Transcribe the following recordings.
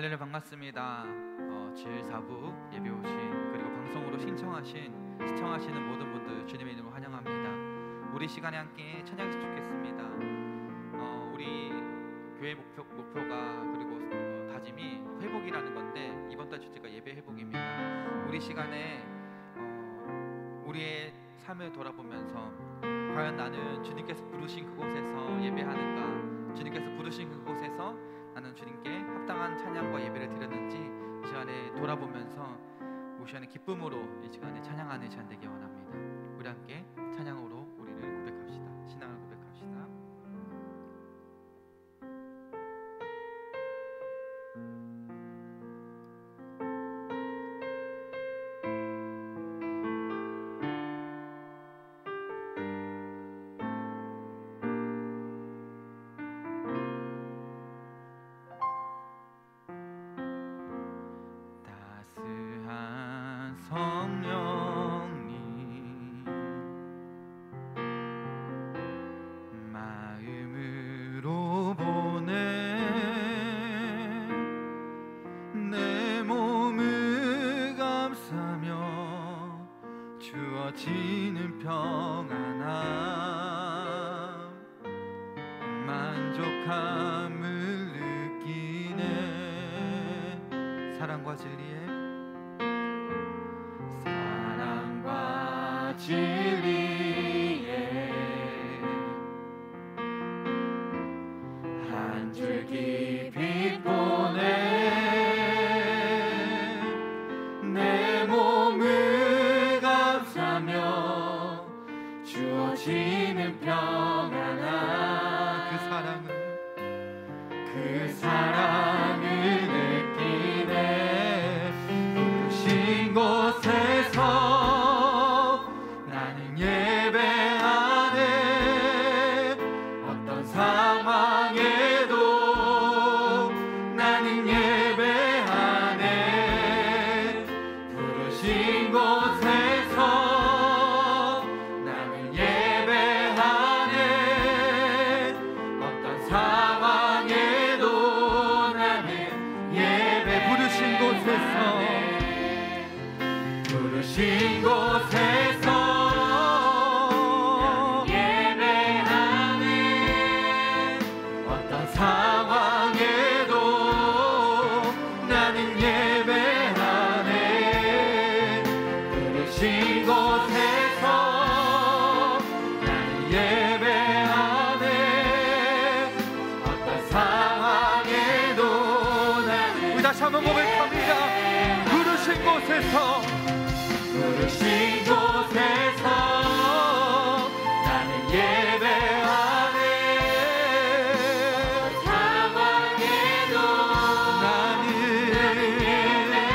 할렐루야, 반갑습니다. 7, 4부 예배 오신, 그리고 방송으로 시청하시는 모든 분들 주님의 이름으로 환영합니다. 우리 시간에 함께 찬양했으면 좋겠습니다. 우리 교회 목표가 그리고 다짐이 회복이라는 건데, 이번 달 주제가 예배 회복입니다. 우리 시간에 우리의 삶을 돌아보면서 과연 나는 주님께서 부르신 그곳에서 예배하는가, 주님께서 부르신 그곳에서 나는 주님께 합당한 찬양과 예배를 드렸는지 이 시간에 돌아보면서 이 시간에 기쁨으로 이 시간에 찬양하는 시간 되기 원합니다. 우리 함께 찬양으로 우리를 고백합시다. 신앙을 고백합시다. 성령님 마음으로 보내 내 몸을 감싸며 주어지는 평안함 만족함을 느끼네. 사랑과 진리에 한 줄기 빛 보내 내 몸을 감싸며 주어지는 평안함 그 사랑을 느끼네. 부르신 곳에서 나는 예배하네. 어떤 상황에도 나는 예배하네. 부르신 곳에서 나는 예배하네. 어떤 상황에도 나는 예배. 부르신 곳에서 부르신 곳에서 예배하네. 어떤 상황에도 나는 예배하네. 부르신 곳에서 나는 예배하네. 어떤 상황에도 나는. 우리 다시 한번 고백합니다. 부르신 곳에서 부르신 곳에서 나는 예배하네. 상황에도 나는 예배하네.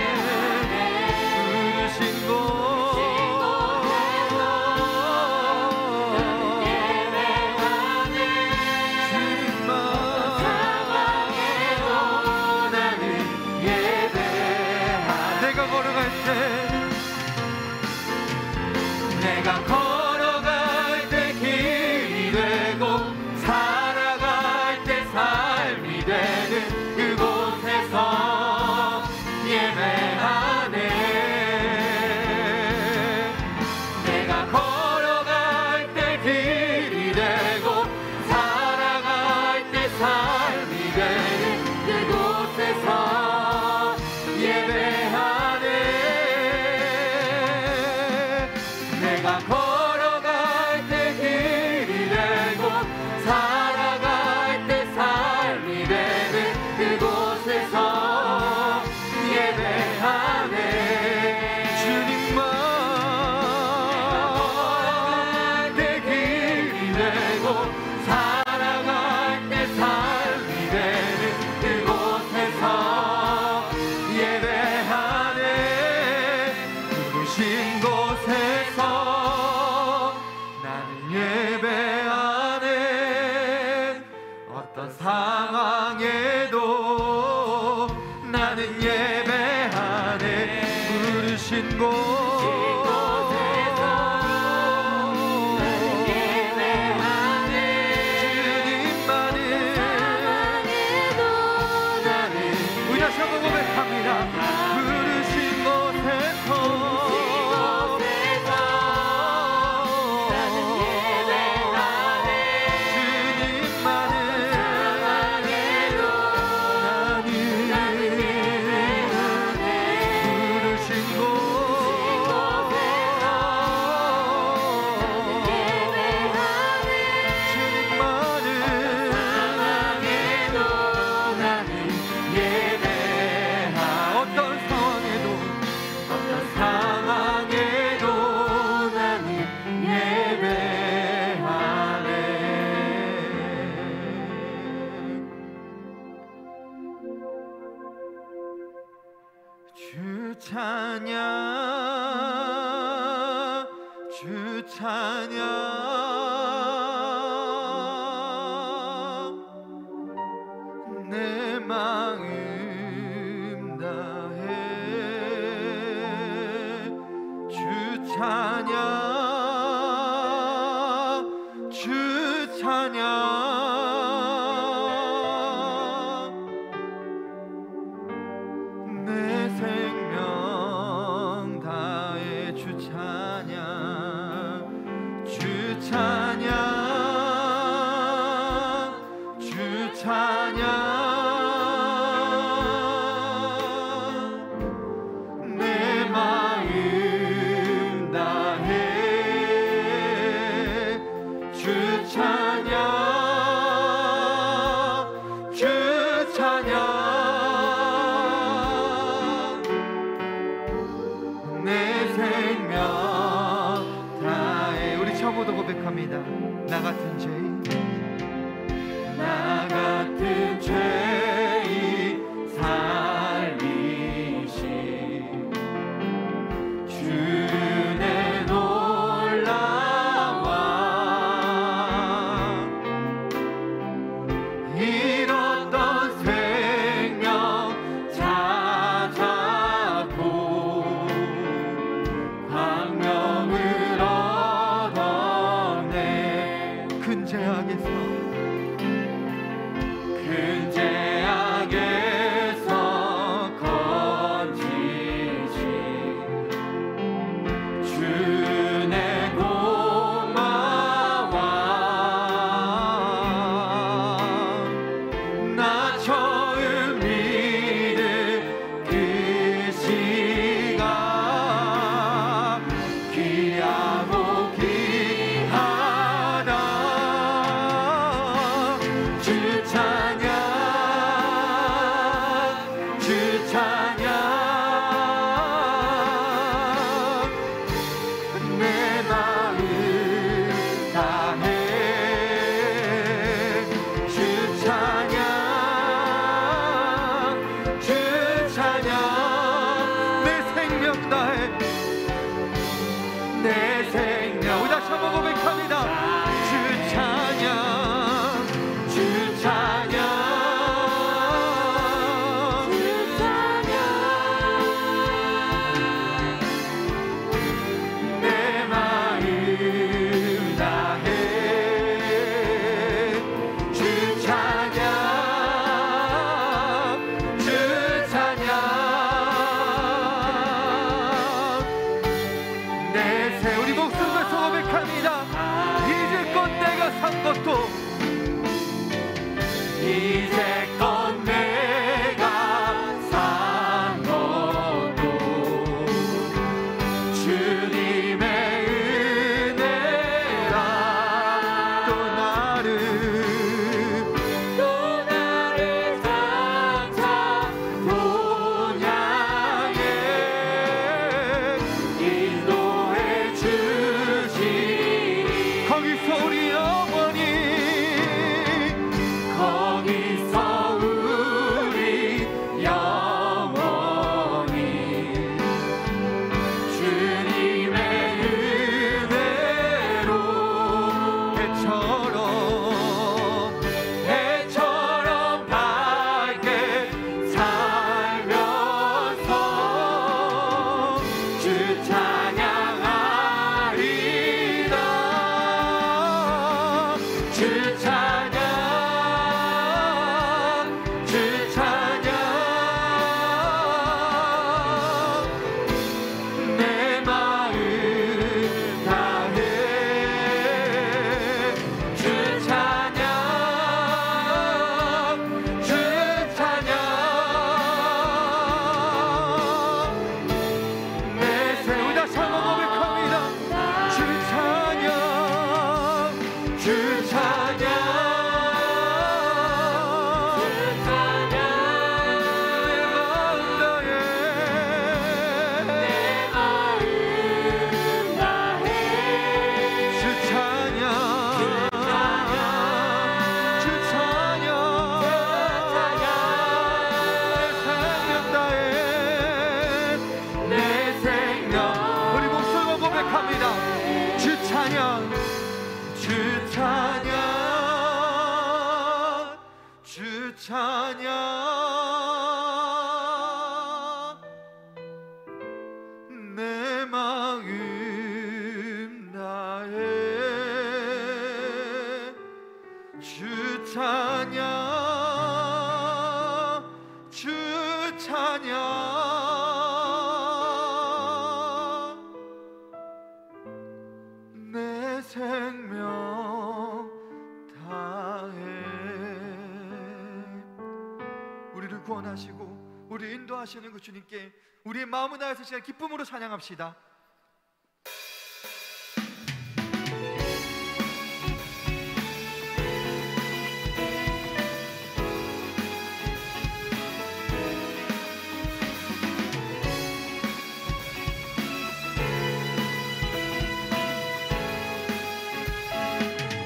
부르신 곳에서 나는 예배하네. 정말 상황에도 나는 예배하네. 내가 걸어갈 때 내가 걸어갈 때 길이 되고 살아갈 때 삶이 되는 그곳에서 예배하네. 내가 걸어갈 때 길이 되고 살아갈 때 삶이 되는 그곳에서 예배하네. 내가 내 마음 다해 주 찬양 주 찬양 내 생명 다해 주 찬양 주 찬양 주 찬양 고백합니다. 나 같은 죄인 살리시 주의 놀라와 잃었던 생명 찾았고 광명을 근제하게서 찬양, 주 찬양, 주 찬양. 내 마음 다해 주 찬양, 주 찬양. 내 생명 다해. 우리를 구원하시고 우리 인도하시는 그 주님께 우리의 마음을 다해서 시간 기쁨으로 찬양합시다.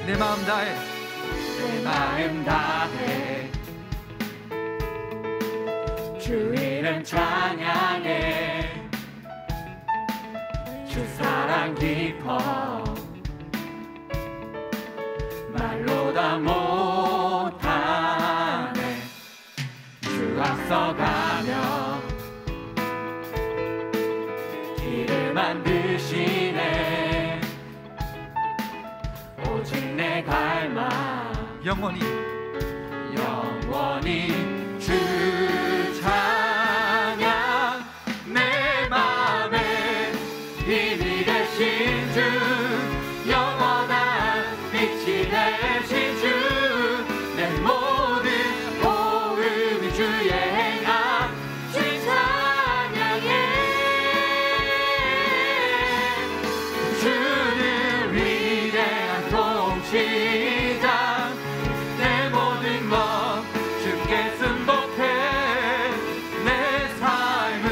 내 마음 다해, 내 마음 다해 주 이름 찬양해. 주 사랑 깊어 말로 다 못하네. 주 앞서가며 길을 만드시네. 오직 내 갈망 영원히 주 찬양. 내 맘에 힘이 되신 주, 영원한 빛이 되신 주, 내 모든 호흡이 주의 행함 주 찬양해. 주는 위대한 통치자, 내 모든 것 주께 승복해. 내 삶을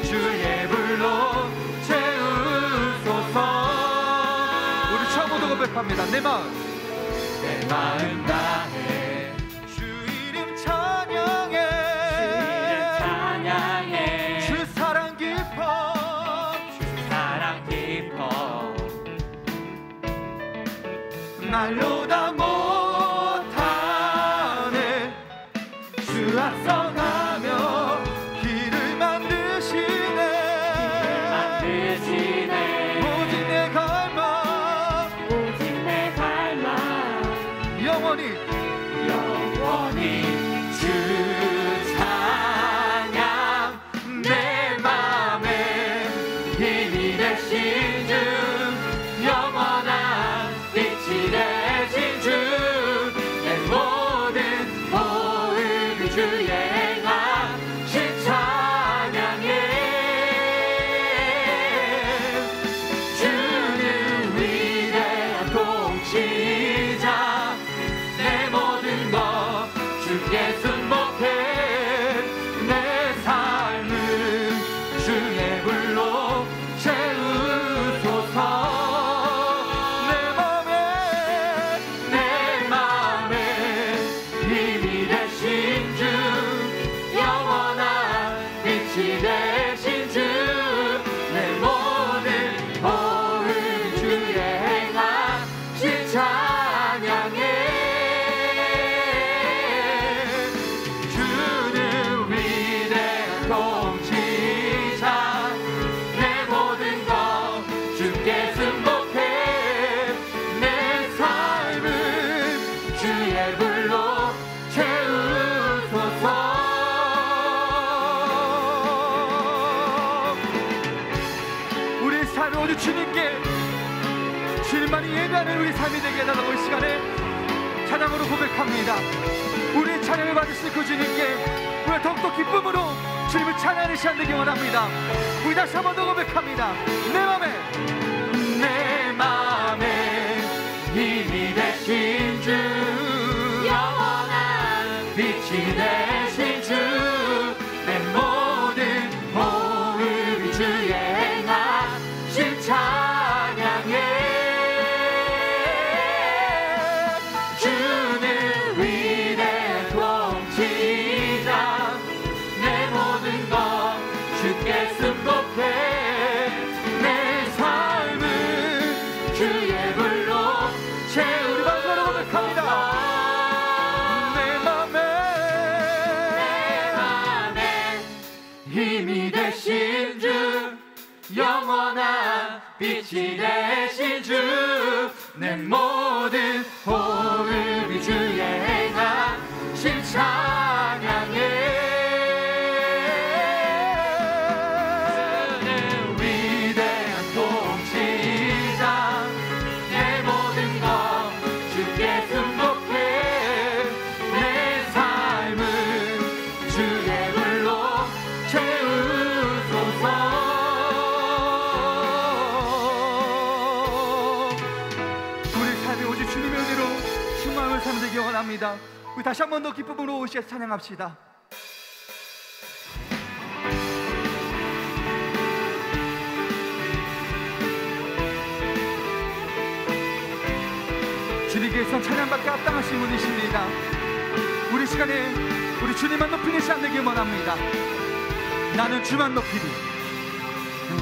주의 불로 채우소서. 우리 처음으로 고백합니다. 내 마음 다해 주 이름 찬양해, 주 사랑 깊어, 사랑 깊어 말로 다 못하네. 주 앞서가며 길을 만드시네. 오직 내 갈망 영원히 주 찬양. 내 맘에 힘이 되신 주, 영원한 빛이 되신 주, 내 모든 호흡이 주의 행함 주 찬양해. 주는 위대한 통치자, 내 모든 것 주께 승복해. 내 삶을 주의 불로 채우소서. 내 맘에 힘이 되신 주, 영원한 빛이 되신 주, 내 모든 호흡 주의 행함 주 찬양해. 주는 위대한 통치자, 내 모든 것 주께 승복해. 내 삶을 주의 불로 채우소서. 우리 삶을 오직 주님만이 예배하는 우리 삶이 되게 해달라고 이 시간에 찬양으로 고백합니다. 우리의 찬양을 받으실 그 주님께 우리가 더욱더 기쁨으로 주님을 찬양하는 시간 되기 원합니다. 우리 다시 한 번 더 고백합니다. 내 맘에 힘이 되신 주, 영원한 빛이 되신 주, 내 모든 호흡이 주의 행함 주 찬양해. 주는 위대한 통치자, 내 모든 것 주께 승복해. 내 삶을 주의 불로 우리 방송으로 고백합니다. 내 맘에 힘이 되신 주, 영원한 빛이 되신 주, 내 모든 호흡이 주의 행하심 찬양해. 원합니다. 우리 다시 한 번 더 기쁨으로 오시에 찬양합시다. 주님께서 찬양받게 합당하신 분이십니다. 우리 시간에 우리 주님만 높이는 시간 되길 원합니다. 나는 주만 높이리,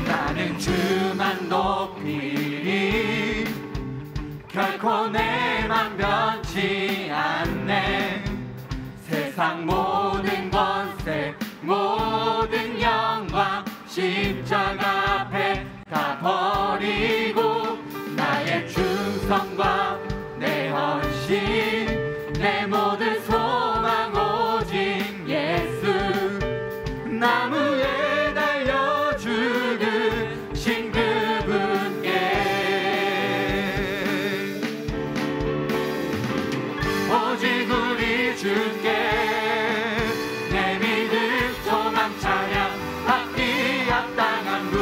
나는 주만 높이리, 결코 내 맘 변치 않네. 세상 모든 권세 모든 영광 십자가 앞에 다 버리고 나의 충성과 내 헌신 내 모든 소망 오직 예수 나무에 달려 죽으신 그분께 오직 우리 주께 내 믿음 소망 찬양 받기 합당한 분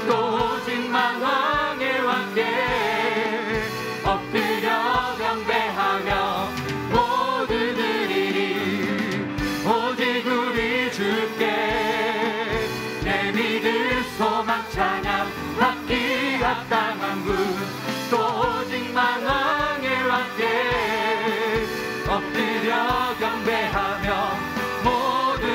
또 오직만 왕의 왕께 엎드려 경배하며 모두 드리리 오직 우리 주께 내 믿음 소망 찬양 받기 합당한 분 또 오직만 왕의 왕께 엎드려 경배하며 모두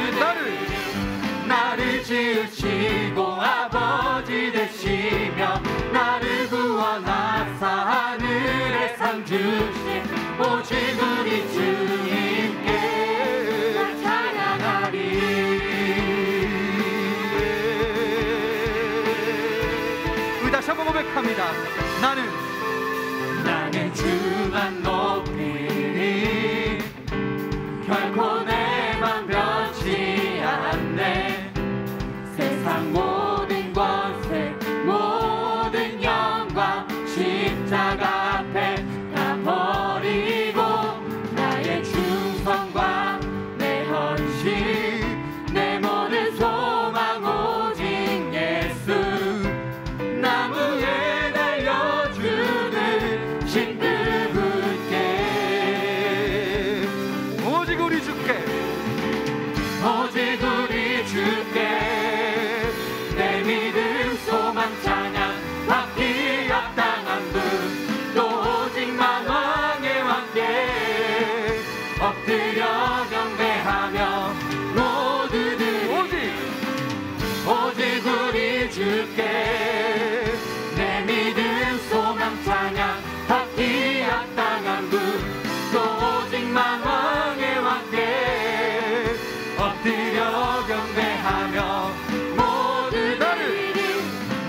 나를 지으시고 아버지 되시며 나를 구원하사 하늘에 상 주신 오직 우리 주님께 나 찬양하리. 우리 다시 한번 고백합니다. 나는 주만 높이리 결코 내 맘 변치 않네. 세상 모든 권세 모든 영광 십자가 앞에 다 버리고 나의 충성과 내 헌신 내 모든 소망 오직 예수 나무에 달려주는 신 그분께 오직 우리 주께 오직 우리 주께 내 믿음 소망 찬양 받기 합당한 분 또 오직만 왕의 왕께 엎드려 경배하며 모두들 오직 우리 주께 내 믿음 소망 찬양 받기 합당한 분 또 오직만 왕의 왕께 엎드려 경배하며 모두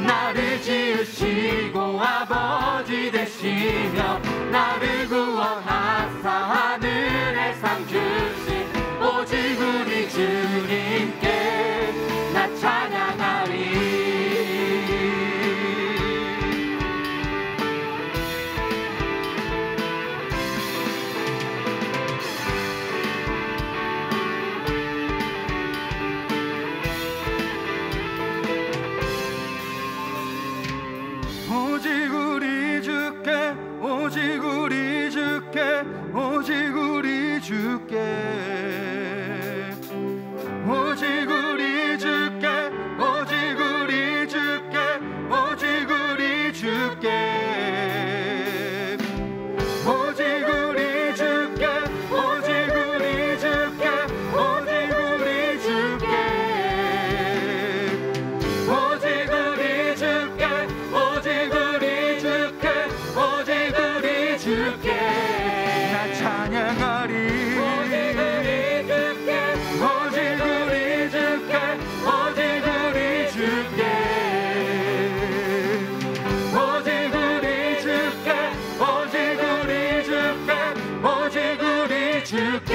나를 지으시고 아버지 되시며 나를 구원하사 하늘에 상 주신 오직 우리 주님께 나 찬양하리. 오직 우리 주께 오직 우리 주께 오직 우리 주께 오직 우리 주께 오직 우리 주께 오직 우리 주께 오직 우리 주께 오직 우리 주께 오직 우리 주께 오직 우리 주께 오직 우리 주께 오직 우리 주께 나 찬양하리 오직 우리 주께 오직 우리 주께 오직 우리 주께 오직 우리 주께 오직 우리 주께 오직 우리 주께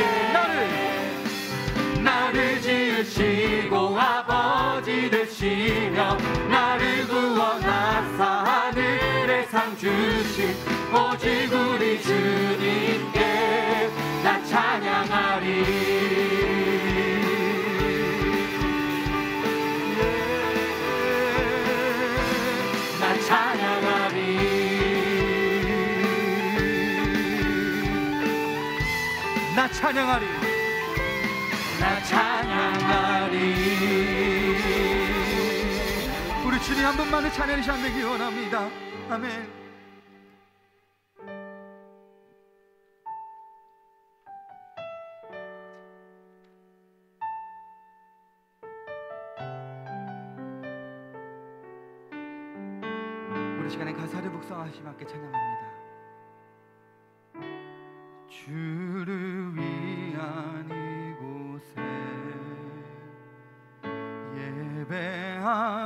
나를 지으시고 아버지 되시며 나를 구원하사 하늘의 상 주신 오직 우리 주님께 나 찬양하리 나 찬양하리 나 찬양하리 나 찬양하리 우리 주님 한 분만을 찬양이 샴되기 원합니다. 아멘. 우리 시간에 가사를 묵상하시며 함께 찬양합니다. 주를 위한 이곳에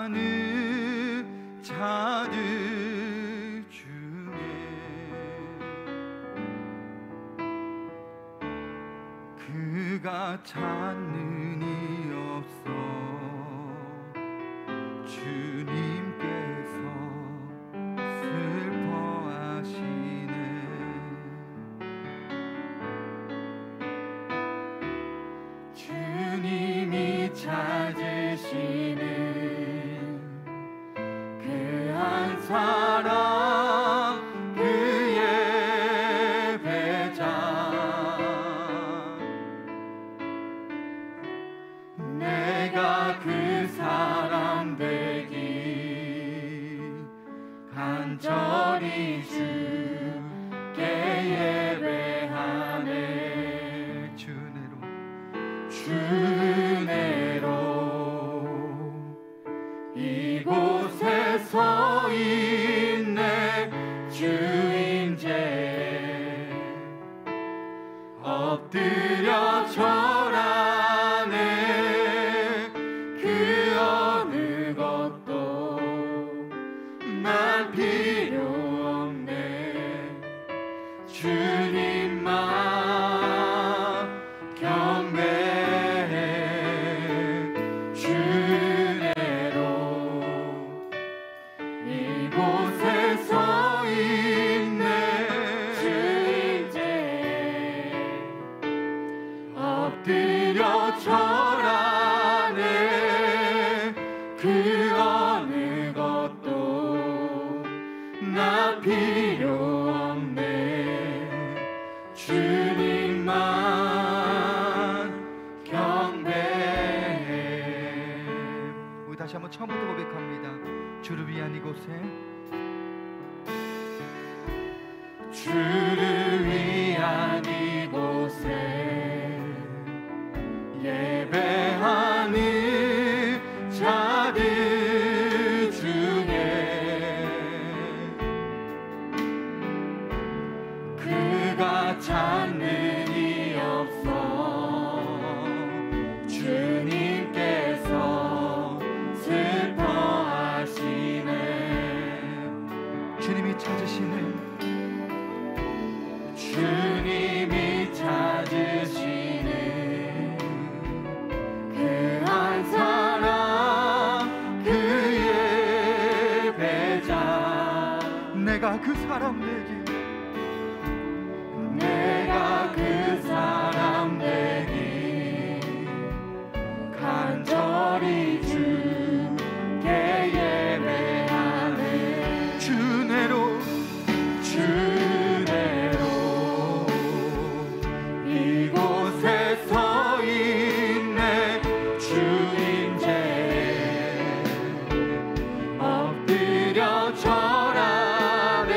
예배하는 자들 중에 그가 찾는 이 없어 주님께서 슬퍼하시네 주님이 찾으시는 그 한 사람 그의 배자 내가 그 사람 되기 간절히 주께 예배하네 주내로 이곳에 서 있네 주인제 엎드려 절하네 그 어느 것도 난 필요 없네 주님만 경배해 주내로 이곳에 서 있네 주인제 엎드려 절하네 그 어느 것도 나 필요 없네 주님만 경배해 우리 다시 한번 처음부터 고백합니다. 주를 위한 이곳에 주를 위한 이곳에 예배하는 자들 중에 그가 찾는 이 없어 주님께서 슬퍼하시네 주님이 찾으시는 주님이 찾으시는 그 한 사람 그의 배자 내가 그 사람 되기 내가 그 사람 되기 간절히 주께 예배하네 주내로 이곳에 서 있네 주인제 엎드려 절하네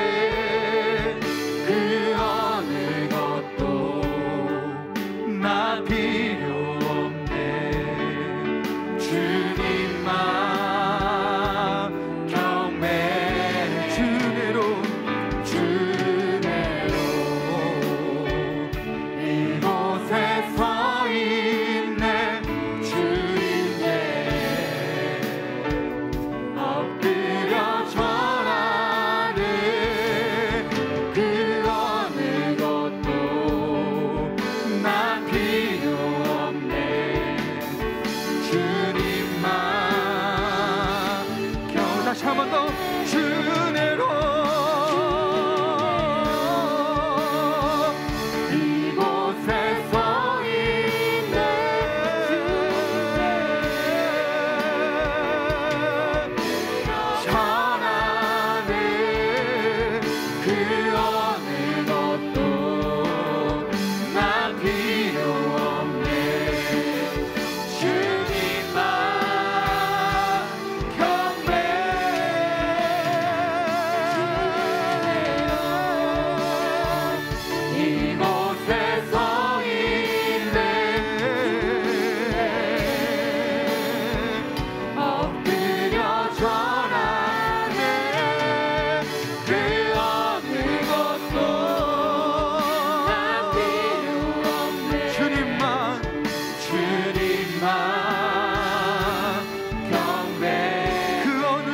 어느 것도 나 필요 없네. 주님만 이곳에 서 있네. 엎드려 절하네. 그 어느 것도 나 필요 없네. 주님만 경배. 그 어느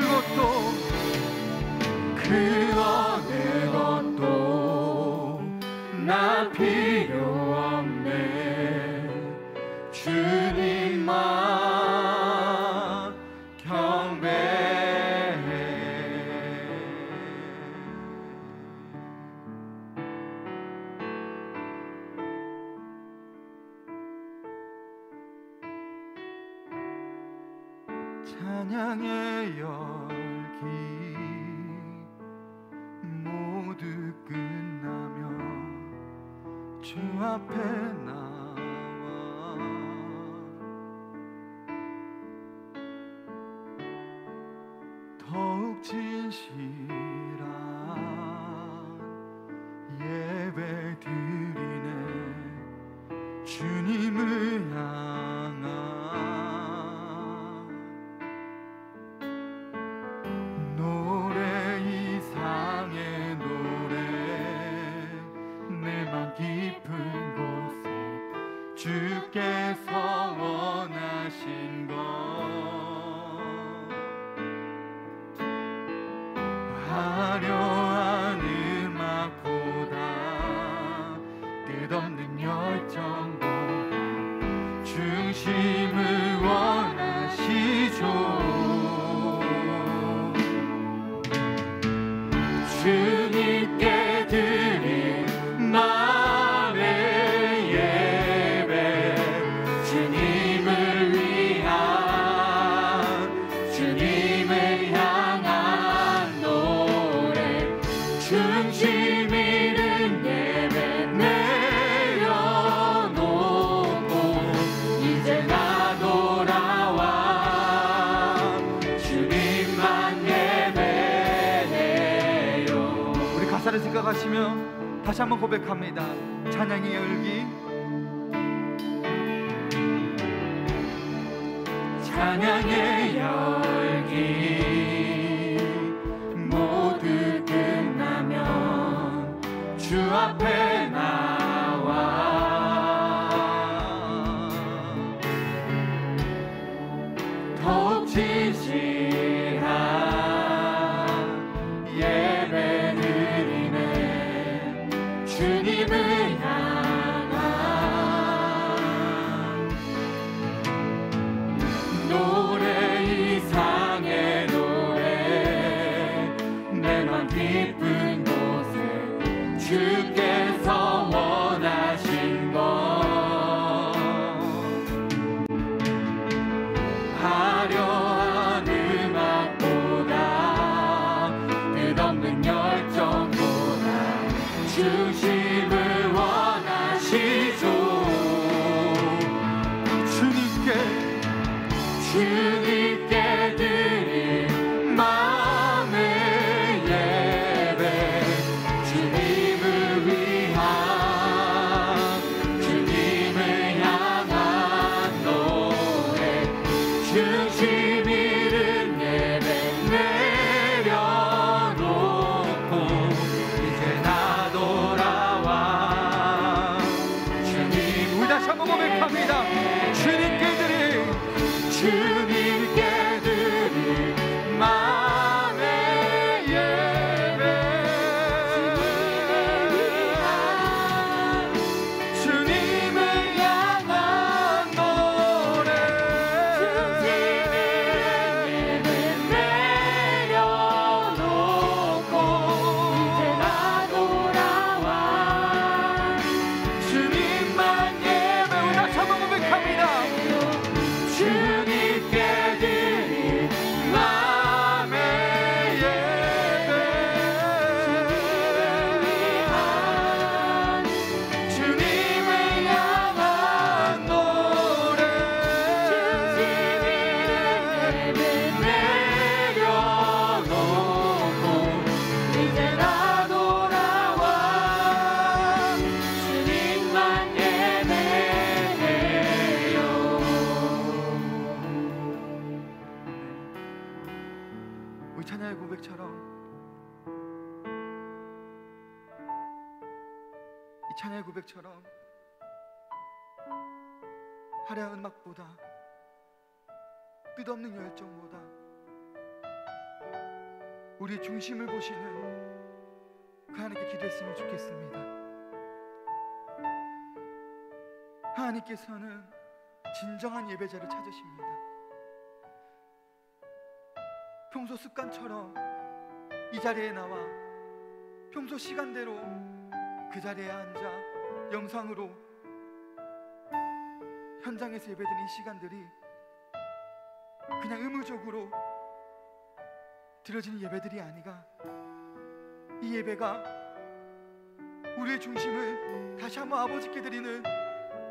것도 나 필요 없네. 주님만 경배해. 찬양의 열기 모두 끝나면 주 앞에 나와 더욱 진실한 예배 드리네. 주님을 향한 노래, 이상의 노래, 내 맘 깊은 곳에 주께서 원하신 것, 화려한 음악보다 끝없는 열정보다 중심을 원하시죠. 주님께 드린 마음의 예배, 주님을 향한 노래, 중심 있는 예배 내려놓고 이제 나 돌아와 주님만 예배해요. 우리 가사를 생각하시며 다시 한번 고백합니다. 찬양의 열기, 찬양의 열기 모두 끝나면 주 앞에 나와 더욱 진실한 예배 드리네. 주님을 향한 노래, 이상의 노래, 내 맘 깊은 곳에 주께서 원하신 것, 화려한 음악보다 끝없는 열정보다 중심을 원하시죠. 주님께 드린 마음의 예배, 주님을 향한 노래, 중심 있는 예배 내려놓고 이제 나 돌아 이 찬양의 고백처럼 화려한 음악보다 끝없는 열정보다 우리의 중심을 보시는 그 하나님께 기도했으면 좋겠습니다. 하나님께서는 진정한 예배자를 찾으십니다. 평소 습관처럼 이 자리에 나와 평소 시간대로 그 자리에 앉아 영상으로 현장에서 예배드린 이 시간들이 그냥 의무적으로 드려지는 예배들이 아니라 이 예배가 우리의 중심을 다시 한번 아버지께 드리는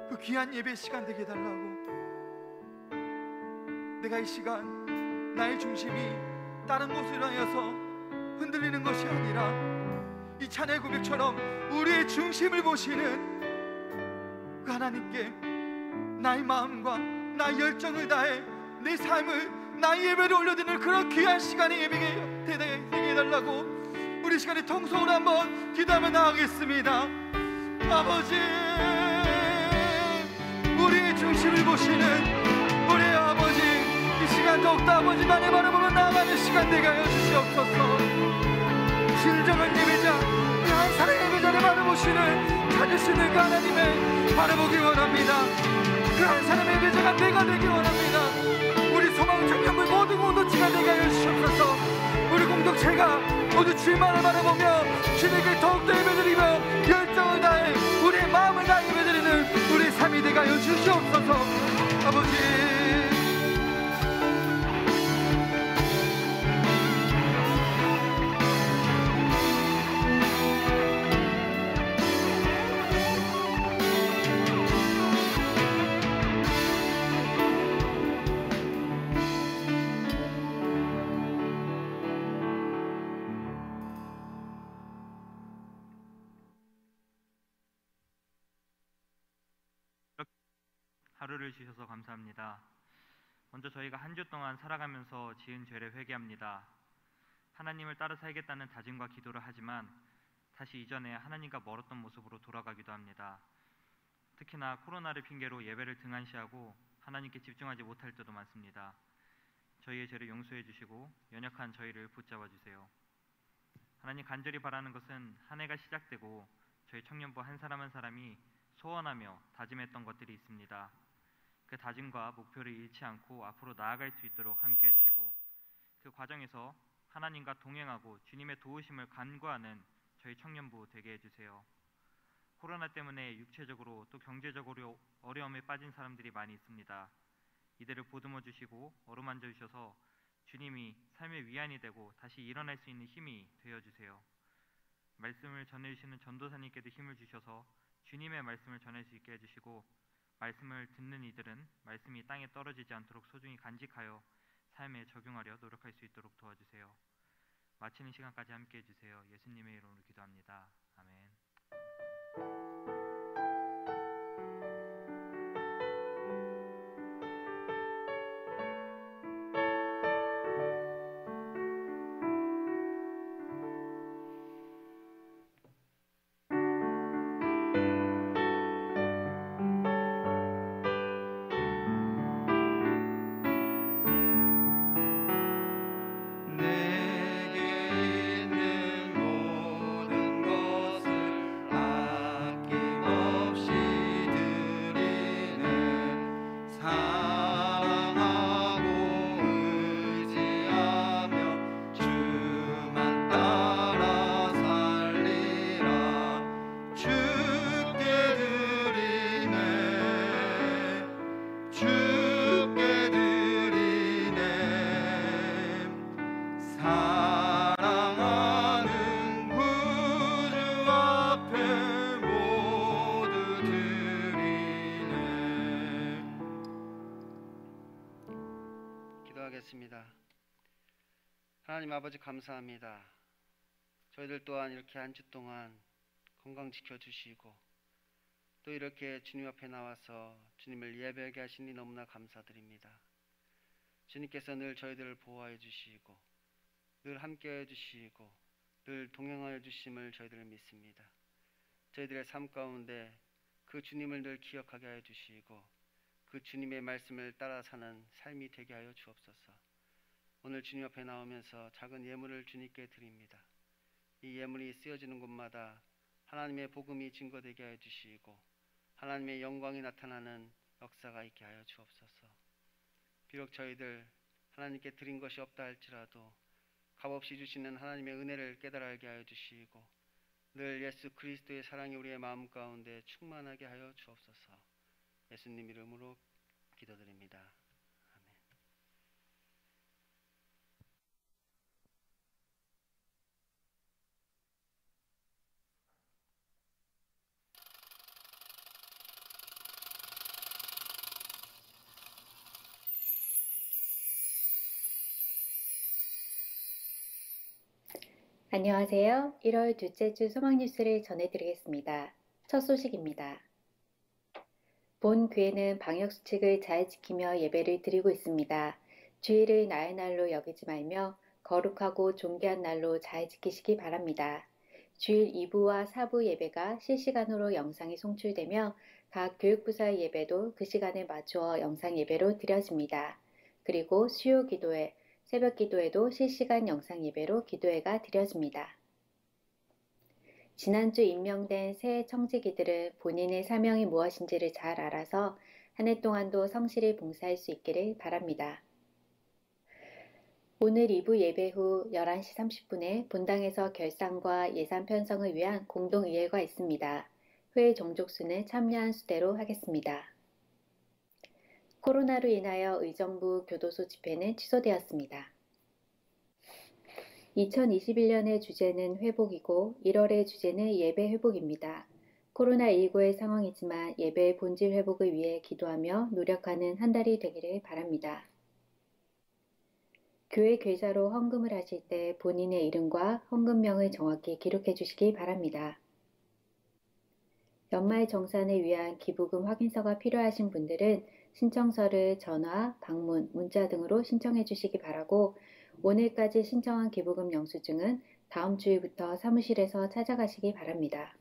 그 귀한 예배 시간 되게 해달라고. 내가 이 시간 나의 중심이 다른 곳으로 향해서 흔들리는 것이 아니라 이 찬양의 고백처럼 우리의 중심을 보시는 그 하나님께 나의 마음과 나의 열정을 다해 내 삶을 나의 예배를 올려드리는 그런 귀한 시간이 예배가 되게 해달라고 우리 시간에 통성으로 한번 기도하며 나가겠습니다. 아버지, 우리의 중심을 보시는 우리의 아버지, 이 시간 더욱더 아버지만의 바라보며 나아가는 시간 되게 하여 주시옵소서. 진정한 예배자, 그 한 사람의 예배자를 바라보시는 찾으시는 그 하나님을 바라보기 원합니다. 그 한 사람의 예배자가 내가 되기 원합니다. 우리 소망 청년부 모든 공동체가 되게 하여 주시옵소서. 우리 공동체가 모두 주님만을 바라보며 주님께 더욱더 예배드리며 열정을 다해 우리의 마음을 다해 예배드리는 우리의 삶이 되게 하여 주시옵소서. 아버지, 하루를 주셔서 감사합니다. 먼저 저희가 한 주 동안 살아가면서 지은 죄를 회개합니다. 하나님을 따라 살겠다는 다짐과 기도를 하지만 다시 이전에 하나님과 멀었던 모습으로 돌아가기도 합니다. 특히나 코로나를 핑계로 예배를 등한시하고 하나님께 집중하지 못할 때도 많습니다. 저희의 죄를 용서해 주시고 연약한 저희를 붙잡아 주세요. 하나님, 간절히 바라는 것은 한 해가 시작되고 저희 청년부 한 사람 한 사람이 소원하며 다짐했던 것들이 있습니다. 그 다짐과 목표를 잃지 않고 앞으로 나아갈 수 있도록 함께 해주시고 그 과정에서 하나님과 동행하고 주님의 도우심을 간구하는 저희 청년부 되게 해주세요. 코로나 때문에 육체적으로 또 경제적으로 어려움에 빠진 사람들이 많이 있습니다. 이들을 보듬어 주시고 어루만져 주셔서 주님이 삶의 위안이 되고 다시 일어날 수 있는 힘이 되어주세요. 말씀을 전해주시는 전도사님께도 힘을 주셔서 주님의 말씀을 전할 수 있게 해주시고 말씀을 듣는 이들은 말씀이 땅에 떨어지지 않도록 소중히 간직하여 삶에 적용하려 노력할 수 있도록 도와주세요. 마치는 시간까지 함께 해주세요. 예수님의 이름으로 기도합니다. 아멘. 하나님 아버지, 감사합니다. 저희들 또한 이렇게 한 주 동안 건강 지켜주시고 또 이렇게 주님 앞에 나와서 주님을 예배하게 하시니 너무나 감사드립니다. 주님께서 늘 저희들을 보호하여 주시고 늘 함께해 주시고 늘 동행하여 주심을 저희들은 믿습니다. 저희들의 삶 가운데 그 주님을 늘 기억하게 하여 주시고 그 주님의 말씀을 따라 사는 삶이 되게 하여 주옵소서. 오늘 주님 앞에 나오면서 작은 예물을 주님께 드립니다. 이 예물이 쓰여지는 곳마다 하나님의 복음이 증거되게 하여 주시고 하나님의 영광이 나타나는 역사가 있게 하여 주옵소서. 비록 저희들 하나님께 드린 것이 없다 할지라도 값없이 주시는 하나님의 은혜를 깨달아 알게 하여 주시고 늘 예수 그리스도의 사랑이 우리의 마음 가운데 충만하게 하여 주옵소서. 예수님 이름으로 기도드립니다. 아멘. 안녕하세요. 1월 둘째 주 소망 뉴스를 전해드리겠습니다. 첫 소식입니다. 본 교회는 방역 수칙을 잘 지키며 예배를 드리고 있습니다. 주일을 나의 날로 여기지 말며 거룩하고 존귀한 날로 잘 지키시기 바랍니다. 주일 2부와 4부 예배가 실시간으로 영상이 송출되며 각 교육부서의 예배도 그 시간에 맞추어 영상 예배로 드려집니다. 그리고 수요 기도회, 새벽 기도에도 실시간 영상 예배로 기도회가 드려집니다. 지난주 임명된 새 청지기들은 본인의 사명이 무엇인지를 잘 알아서 한 해 동안도 성실히 봉사할 수 있기를 바랍니다. 오늘 2부 예배 후 11시 30분에 본당에서 결산과 예산 편성을 위한 공동의회가 있습니다. 회의 종족수는 참여한 수대로 하겠습니다. 코로나로 인하여 의정부 교도소 집회는 취소되었습니다. 2021년의 주제는 회복이고 1월의 주제는 예배 회복입니다. 코로나19의 상황이지만 예배의 본질 회복을 위해 기도하며 노력하는 한 달이 되기를 바랍니다. 교회 계좌로 헌금을 하실 때 본인의 이름과 헌금명을 정확히 기록해 주시기 바랍니다. 연말 정산을 위한 기부금 확인서가 필요하신 분들은 신청서를 전화, 방문, 문자 등으로 신청해 주시기 바라고 오늘까지 신청한 기부금 영수증은 다음 주일부터 사무실에서 찾아가시기 바랍니다.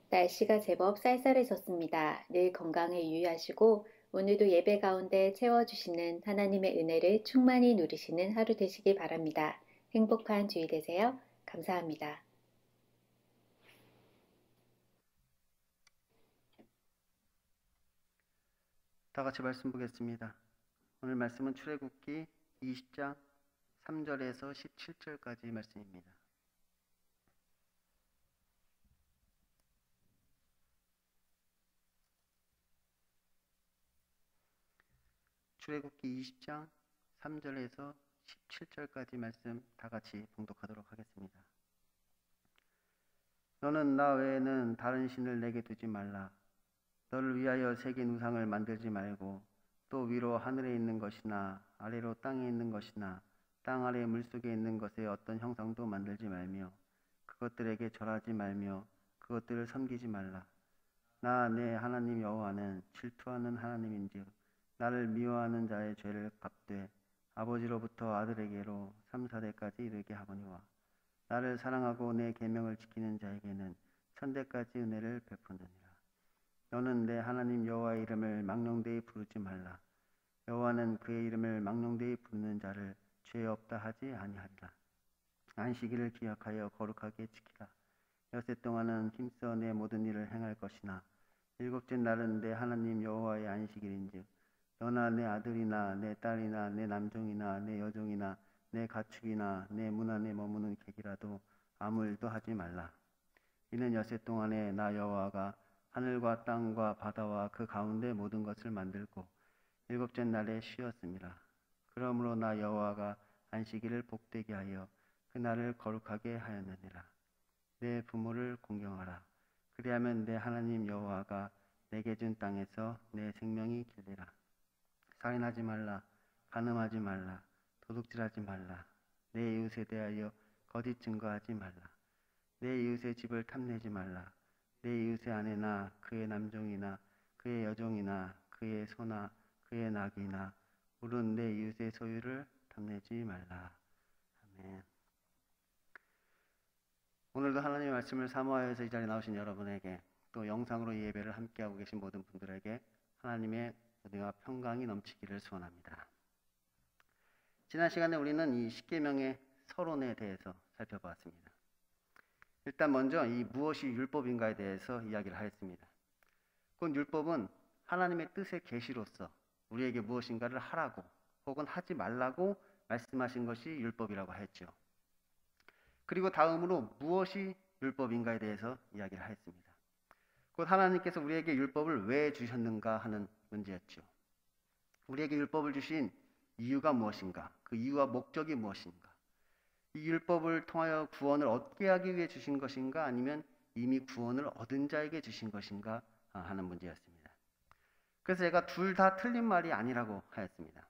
날씨가 제법 쌀쌀해졌습니다. 늘 건강에 유의하시고 오늘도 예배 가운데 채워주시는 하나님의 은혜를 충만히 누리시는 하루 되시기 바랍니다. 행복한 주일 되세요. 감사합니다. 다 같이 말씀 보겠습니다. 오늘 말씀은 출애굽기 20장 3절에서 17절까지 말씀입니다. 출애굽기 20장 3절에서 17절까지 말씀 다 같이 봉독하도록 하겠습니다. 너는 나 외에는 다른 신을 내게 두지 말라. 너를 위하여 새긴 우상을 만들지 말고 또 위로 하늘에 있는 것이나 아래로 땅에 있는 것이나 땅 아래 물속에 있는 것의 어떤 형상도 만들지 말며 그것들에게 절하지 말며 그것들을 섬기지 말라. 나 내 하나님 여호와는 질투하는 하나님인즉 나를 미워하는 자의 죄를 갚되 아버지로부터 아들에게로 3, 4대까지 이르게 하거니와 나를 사랑하고 내 계명을 지키는 자에게는 천대까지 은혜를 베푸느니라. 너는 내 하나님 여호와의 이름을 망령되이 부르지 말라. 여호와는 그의 이름을 망령되이 부르는 자를 죄 없다 하지 아니하리라. 안식일을 기억하여 거룩하게 지키라. 여섯 동안은 힘써 내 모든 일을 행할 것이나 일곱째 날은 내 하나님 여호와의 안식일인즉 너나 내 아들이나 내 딸이나 내 남종이나 내 여종이나 내 가축이나 내 문 안에 머무는 객이라도 아무 일도 하지 말라. 이는 여섯 동안에 나 여호와가 하늘과 땅과 바다와 그 가운데 모든 것을 만들고 일곱째 날에 쉬었습니다. 그러므로 나 여호와가 안식일을 복되게 하여 그 날을 거룩하게 하였느니라. 내 부모를 공경하라. 그리하면 내 하나님 여호와가 내게 준 땅에서 내 생명이 길리라. 살인하지 말라. 간음하지 말라, 도둑질하지 말라, 내 이웃에 대하여 거짓 증거하지 말라, 내 이웃의 집을 탐내지 말라, 내 이웃의 아내나 그의 남종이나 그의 여종이나 그의 소나 그의 낙이나 물은 내 이웃의 소유를 탐내지 말라. 아멘. 오늘도 하나님의 말씀을 사모하여서 이 자리에 나오신 여러분에게, 또 영상으로 이 예배를 함께하고 계신 모든 분들에게 하나님의 은혜와 평강이 넘치기를 소원합니다. 지난 시간에 우리는 이 십계명의 서론에 대해서 살펴보았습니다. 일단 먼저 이 무엇이 율법인가에 대해서 이야기를 하였습니다. 곧 율법은 하나님의 뜻의 계시로서 우리에게 무엇인가를 하라고 혹은 하지 말라고 말씀하신 것이 율법이라고 하였죠. 그리고 다음으로 무엇이 율법인가에 대해서 이야기를 하였습니다. 곧 하나님께서 우리에게 율법을 왜 주셨는가 하는 문제였죠. 우리에게 율법을 주신 이유가 무엇인가, 그 이유와 목적이 무엇인가, 이 율법을 통하여 구원을 얻게 하기 위해 주신 것인가, 아니면 이미 구원을 얻은 자에게 주신 것인가 하는 문제였습니다. 그래서 제가 둘 다 틀린 말이 아니라고 하였습니다.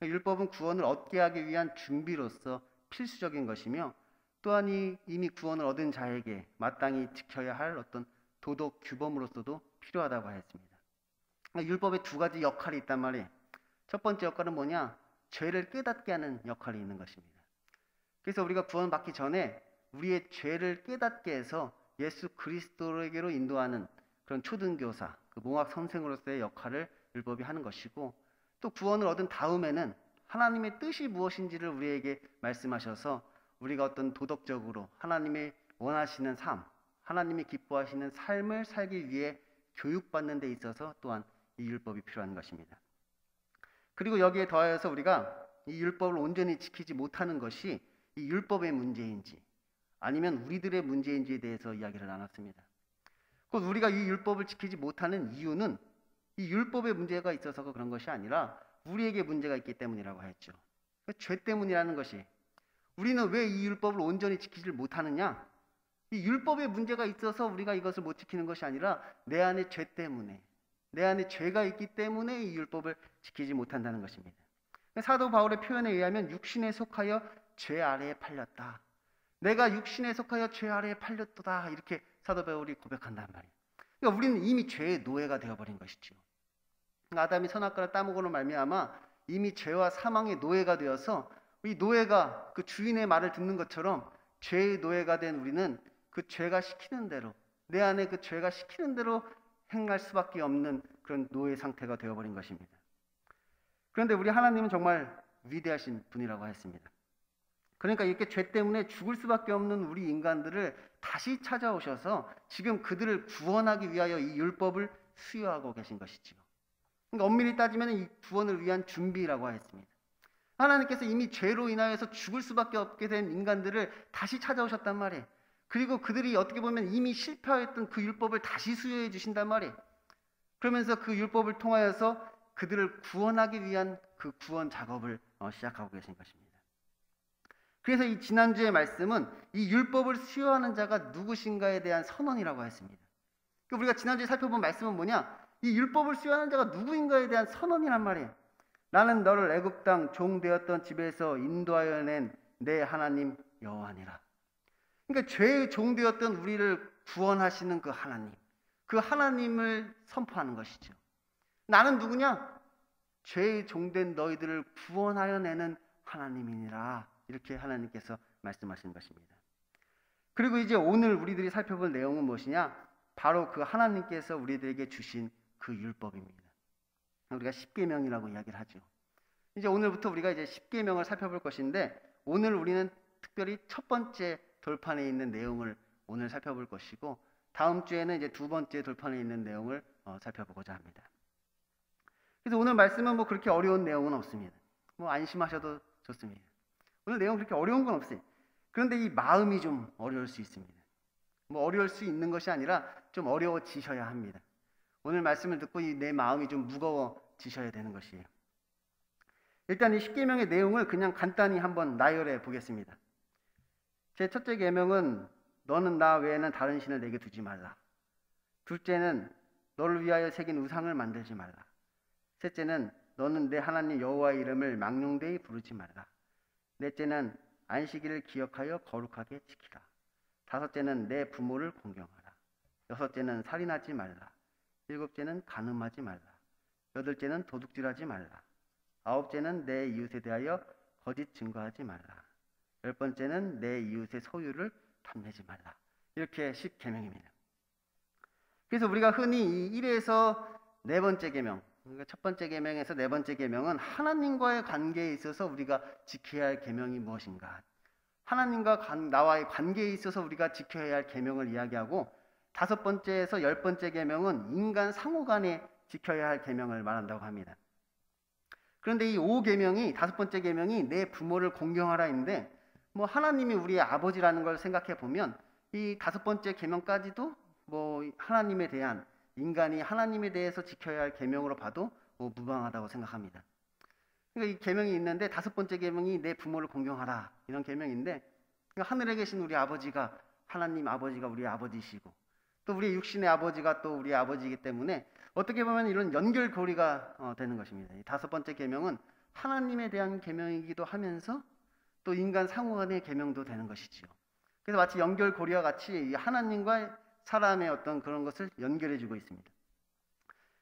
율법은 구원을 얻게 하기 위한 준비로서 필수적인 것이며, 또한 이미 구원을 얻은 자에게 마땅히 지켜야 할 어떤 도덕 규범으로서도 필요하다고 하였습니다. 율법에 두 가지 역할이 있단 말이에요. 첫 번째 역할은 뭐냐? 죄를 깨닫게 하는 역할이 있는 것입니다. 그래서 우리가 구원받기 전에 우리의 죄를 깨닫게 해서 예수 그리스도에게로 인도하는 그런 초등교사, 그 몽학 선생으로서의 역할을 율법이 하는 것이고, 또 구원을 얻은 다음에는 하나님의 뜻이 무엇인지를 우리에게 말씀하셔서 우리가 어떤 도덕적으로 하나님의 원하시는 삶, 하나님이 기뻐하시는 삶을 살기 위해 교육받는 데 있어서 또한 이 율법이 필요한 것입니다. 그리고 여기에 더하여서 우리가 이 율법을 온전히 지키지 못하는 것이 이 율법의 문제인지 아니면 우리들의 문제인지에 대해서 이야기를 나눴습니다. 곧 우리가 이 율법을 지키지 못하는 이유는 이 율법의 문제가 있어서 그런 것이 아니라 우리에게 문제가 있기 때문이라고 했죠. 죄 때문이라는 것이, 우리는 왜 이 율법을 온전히 지키지 못하느냐? 이 율법에 문제가 있어서 우리가 이것을 못 지키는 것이 아니라 내 안에 죄 때문에, 내 안에 죄가 있기 때문에 이 율법을 지키지 못한다는 것입니다. 사도 바울의 표현에 의하면 육신에 속하여 죄 아래에 팔렸다. 내가 육신에 속하여 죄 아래에 팔렸도다. 이렇게 사도 바울이 고백한단 말이에요. 그러니까 우리는 이미 죄의 노예가 되어버린 것이죠. 아담이 선악과를 따먹으로 말미암아 이미 죄와 사망의 노예가 되어서 이 노예가 그 주인의 말을 듣는 것처럼 죄의 노예가 된 우리는 그 죄가 시키는 대로, 내 안에 그 죄가 시키는 대로 행할 수밖에 없는 그런 노예 상태가 되어버린 것입니다. 그런데 우리 하나님은 정말 위대하신 분이라고 했습니다. 그러니까 이렇게 죄 때문에 죽을 수밖에 없는 우리 인간들을 다시 찾아오셔서 지금 그들을 구원하기 위하여 이 율법을 수여하고 계신 것이지요. 그러니까 엄밀히 따지면 이 구원을 위한 준비라고 하였습니다. 하나님께서 이미 죄로 인하여서 죽을 수밖에 없게 된 인간들을 다시 찾아오셨단 말이에요. 그리고 그들이 어떻게 보면 이미 실패했던 그 율법을 다시 수여해 주신단 말이에요. 그러면서 그 율법을 통하여서 그들을 구원하기 위한 그 구원 작업을 시작하고 계신 것입니다. 그래서 이 지난주의 말씀은 이 율법을 수여하는 자가 누구신가에 대한 선언이라고 했습니다. 우리가 지난주에 살펴본 말씀은 뭐냐? 이 율법을 수여하는 자가 누구인가에 대한 선언이란 말이에요. 나는 너를 애굽 땅 종 되었던 집에서 인도하여 낸 내 하나님 여호와니라. 그러니까 죄의 종 되었던 우리를 구원하시는 그 하나님, 그 하나님을 선포하는 것이죠. 나는 누구냐? 죄의 종된 너희들을 구원하여 내는 하나님이니라. 이렇게 하나님께서 말씀하시는 것입니다. 그리고 이제 오늘 우리들이 살펴볼 내용은 무엇이냐? 바로 그 하나님께서 우리들에게 주신 그 율법입니다. 우리가 십계명이라고 이야기를 하죠. 이제 오늘부터 우리가 이제 십계명을 살펴볼 것인데, 오늘 우리는 특별히 첫 번째 돌판에 있는 내용을 오늘 살펴볼 것이고, 다음 주에는 이제 두 번째 돌판에 있는 내용을 살펴보고자 합니다. 그래서 오늘 말씀은 뭐 그렇게 어려운 내용은 없습니다. 뭐 안심하셔도 좋습니다. 오늘 내용 그렇게 어려운 건 없어요. 그런데 이 마음이 좀 어려울 수 있습니다. 뭐 어려울 수 있는 것이 아니라 좀 어려워지셔야 합니다. 오늘 말씀을 듣고 내 마음이 좀 무거워지셔야 되는 것이에요. 일단 이 십계명의 내용을 그냥 간단히 한번 나열해 보겠습니다. 제 첫째 계명은 너는 나 외에는 다른 신을 내게 두지 말라. 둘째는 너를 위하여 새긴 우상을 만들지 말라. 셋째는 너는 내 하나님 여호와의 이름을 망령되이 부르지 말라. 넷째는 안식일을 기억하여 거룩하게 지키라. 다섯째는 내 부모를 공경하라. 여섯째는 살인하지 말라. 일곱째는 간음하지 말라. 여덟째는 도둑질하지 말라. 아홉째는 내 이웃에 대하여 거짓 증거하지 말라. 열 번째는 내 이웃의 소유를 탐내지 말라. 이렇게 10계명입니다. 그래서 우리가 흔히 이 1에서 네 번째 계명, 그러니까 첫 번째 계명에서 네 번째 계명은 하나님과의 관계에 있어서 우리가 지켜야 할 계명이 무엇인가, 하나님과 나와의 관계에 있어서 우리가 지켜야 할 계명을 이야기하고, 다섯 번째에서 열 번째 계명은 인간 상호 간에 지켜야 할 계명을 말한다고 합니다. 그런데 이 5계명이, 다섯 번째 계명이 내 부모를 공경하라인데, 뭐 하나님이 우리의 아버지라는 걸 생각해 보면 이 다섯 번째 계명까지도 뭐 하나님에 대한, 인간이 하나님에 대해서 지켜야 할 계명으로 봐도 뭐 무방하다고 생각합니다. 그러니까 이 계명이 있는데 다섯 번째 계명이 내 부모를 공경하라, 이런 계명인데, 그러니까 하늘에 계신 우리 아버지가, 하나님 아버지가 우리의 아버지시고 또 우리의 육신의 아버지가 또 우리의 아버지이기 때문에 어떻게 보면 이런 연결고리가 되는 것입니다. 이 다섯 번째 계명은 하나님에 대한 계명이기도 하면서 또 인간 상호 간의 계명도 되는 것이지요. 그래서 마치 연결고리와 같이 하나님과 사람의 어떤 그런 것을 연결해주고 있습니다.